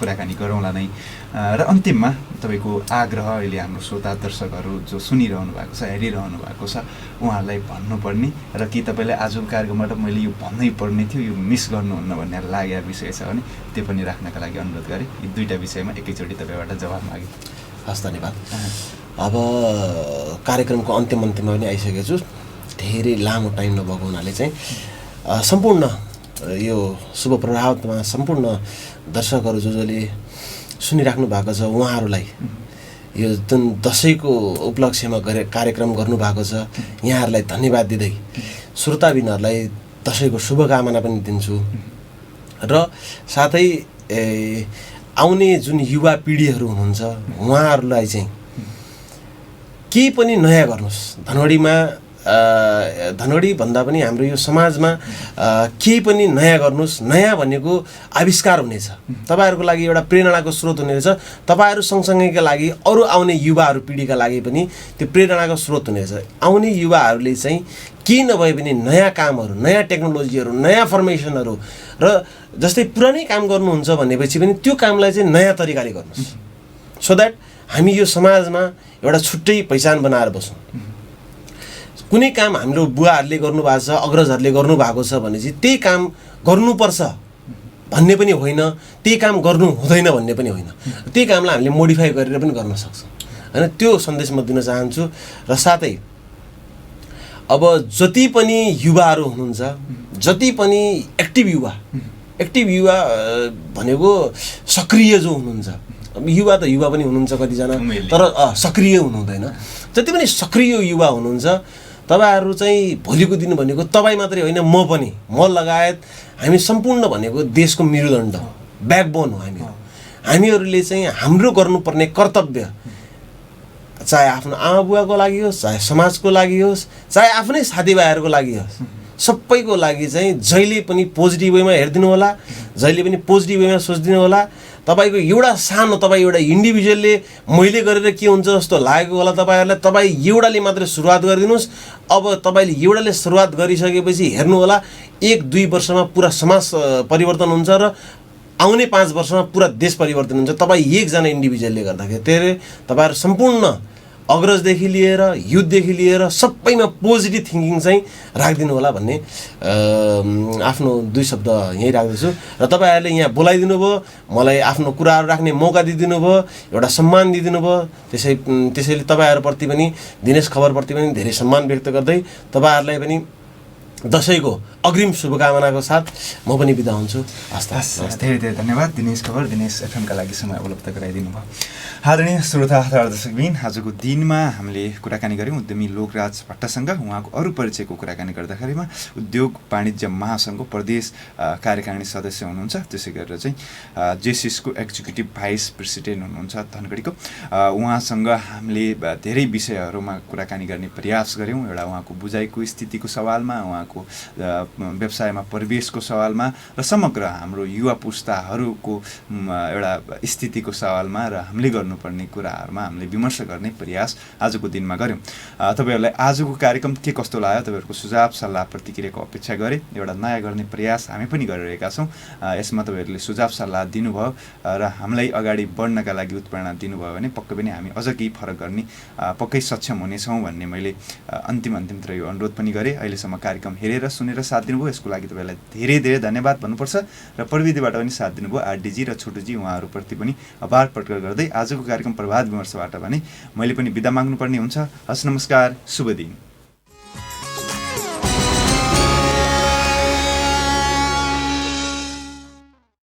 कुराकानी गरौँला नै। र अन्तिममा तपाईँको आग्रह अहिले हाम्रो श्रोता दर्शकहरू जो सुनिरहनु भएको छ, हेरिरहनु भएको छ, उहाँहरूलाई भन्नुपर्ने र के तपाईँलाई आजको कार्यक्रमबाट मैले यो भन्नै पर्ने थियो, यो मिस गर्नुहुन्न भन्ने लागेको विषय छ भने त्यो पनि राख्नका लागि अनुरोध गरेँ। यी दुईवटा विषयमा एकैचोटि तपाईँबाट जवाब मागेँ। हस्, धन्यवाद। अब कार्यक्रमको अन्तिममा पनि आइसकेको छु। धेरै लामो टाइम नभएको हुनाले चाहिँ सम्पूर्ण यो शुभ प्रभावमा सम्पूर्ण दर्शकहरू जसले सुनिराख्नु भएको छ उहाँहरूलाई यो जुन दसैँको उपलक्ष्यमा कार्यक्रम गर्नुभएको छ यहाँहरूलाई धन्यवाद दिँदै श्रोताबिनहरूलाई दसैँको शुभकामना पनि दिन्छु। र साथै आउने जुन युवा पिँढीहरू हुनुहुन्छ उहाँहरूलाई चाहिँ केही पनि नयाँ गर्नुहोस्। धनगढी भन्दा पनि हाम्रो यो समाजमा केही पनि नयाँ गर्नुहोस्। नयाँ भनेको आविष्कार हुनेछ, तपाईँहरूको लागि एउटा प्रेरणाको स्रोत हुनेछ। तपाईँहरू सँगसँगैका लागि अरू आउने युवाहरू पिँढीका लागि पनि त्यो प्रेरणाको स्रोत हुनेछ। आउने युवाहरूले चाहिँ केही नभए पनि नयाँ कामहरू, नयाँ टेक्नोलोजीहरू, नयाँ फर्मेसनहरू र जस्तै पुरानै काम गर्नुहुन्छ भनेपछि पनि त्यो कामलाई चाहिँ नयाँ तरिकाले गर्नुहोस्, सो द्याट हामी यो समाजमा एउटा छुट्टै पहिचान बनाएर बसौँ। कुनै काम हाम्रो बुवाहरूले गर्नुभएको छ, अग्रजहरूले गर्नुभएको छ भने चाहिँ त्यही काम गर्नुपर्छ भन्ने पनि होइन, त्यही काम गर्नु हुँदैन भन्ने पनि होइन। त्यही कामलाई हामीले मोडिफाई गरेर पनि गर्न सक्छौँ होइन। त्यो सन्देश म दिन चाहन्छु। र साथै अब जति पनि युवाहरू हुनुहुन्छ, जति पनि एक्टिभ युवा भनेको सक्रिय जो हुनुहुन्छ, युवा त युवा पनि हुनुहुन्छ कतिजना, तर सक्रिय हुनुहुँदैन। जति पनि सक्रिय युवा हुनुहुन्छ तपाईँहरू चाहिँ भोलिको दिन भनेको तपाईँ मात्रै होइन, म पनि, म लगायत हामी सम्पूर्ण भनेको देशको मेरुदण्ड, ब्याकबोन हो हामीहरूले चाहिँ हाम्रो गर्नुपर्ने कर्तव्य, चाहे आफ्नो आमा बुवाको लागि होस्, चाहे समाजको लागि होस्, चाहे आफ्नै साथीभाइहरूको लागि होस्, सबैको लागि चाहिँ जहिले पनि पोजिटिभ वेमा हेरिदिनु होला, जहिले पनि पोजिटिभ वेमा सोचिदिनु होला। तपाईँको एउटा सानो, तपाईँ एउटा इन्डिभिजुअलले मैले गरेर के हुन्छ जस्तो लागेको होला तपाईँहरूलाई, तपाईँ एउटाले मात्रै सुरुवात गरिदिनुहोस्। अब तपाईँले एउटाले सुरुवात गरिसकेपछि हेर्नु होला 1-2 वर्षमा पुरा समाज परिवर्तन हुन्छ र आउने 5 वर्षमा पुरा देश परिवर्तन हुन्छ तपाईँ एकजना इन्डिभिजुअलले गर्दाखेरि। त्यसले तपाईँहरू सम्पूर्ण अग्रजदेखि लिएर युथदेखि लिएर सबैमा पोजिटिभ थिङ्किङ चाहिँ राखिदिनु होला भन्ने आफ्नो 2 शब्द यहीँ राख्दैछु। र तपाईँहरूले यहाँ बोलाइदिनु भयो, मलाई आफ्नो कुराहरू राख्ने मौका दिइदिनु भयो, एउटा सम्मान दिइदिनु भयो। त्यसैले तपाईँहरूप्रति पनि, दिनेश खबरप्रति पनि धेरै सम्मान व्यक्त गर्दै तपाईँहरूलाई पनि दसैँको अग्रिम शुभकामनाको साथ म पनि बिदा हुन्छु। हस्, धेरै धेरै धन्यवाद दिनेश खबर, दिनेश एफएमका लागि समय उपलब्ध गराइदिनु भयो। आदरणीय श्रोता तथा दर्शकबिन, आजको दिनमा हामीले कुराकानी गऱ्यौँ उद्यमी लोकराज भट्टसँग। उहाँको अरू परिचयको कुराकानी गर्दाखेरिमा उद्योग वाणिज्य महासङ्घको प्रदेश कार्यकारिणी सदस्य हुनुहुन्छ, त्यसै गरेर चाहिँ जेसिसको एक्जिक्युटिभ भाइस प्रेसिडेन्ट हुनुहुन्छ धनगढीको। उहाँसँग हामीले धेरै विषयहरूमा कुराकानी गर्ने प्रयास गऱ्यौँ। एउटा उहाँको बुझाइको स्थितिको सवालमा, उहाँको व्यवसायमा परिवेशको सवालमा र समग्र हाम्रो युवा पुस्ताहरूको एउटा स्थितिको सवालमा र हामीले गर्नुपर्ने कुराहरूमा हामीले विमर्श गर्ने प्रयास आजको दिनमा गऱ्यौँ। तपाईँहरूलाई आजको कार्यक्रम के कस्तो लाग्यो, तपाईँहरूको सुझाव सल्लाह प्रतिक्रियाको अपेक्षा गरेँ। एउटा नयाँ गर्ने प्रयास हामी पनि गरिरहेका छौँ। यसमा तपाईँहरूले सुझाव सल्लाह दिनुभयो र हामीलाई अगाडि बढ्नका लागि उत्प्रेरणा दिनुभयो भने पक्कै पनि हामी अझ केही फरक गर्ने पक्कै सक्षम हुनेछौँ भन्ने मैले अन्तिमतिर यो अनुरोध पनि गरेँ। अहिलेसम्म कार्यक्रम हेरेर सुनेर साथ दिनुभयो, यसको लागि तपाईँलाई धेरै धेरै धन्यवाद भन्नुपर्छ। र प्रविधिबाट पनि साथ दिनुभयो आरडीजी र छोटुजी, उहाँहरूप्रति पनि आभार प्रकट गर्दै आजको कार्यक्रम प्रभात विमर्शबाट भने मैले पनि बिदा माग्नुपर्ने हुन्छ। हस्, नमस्कार, शुभ दिन।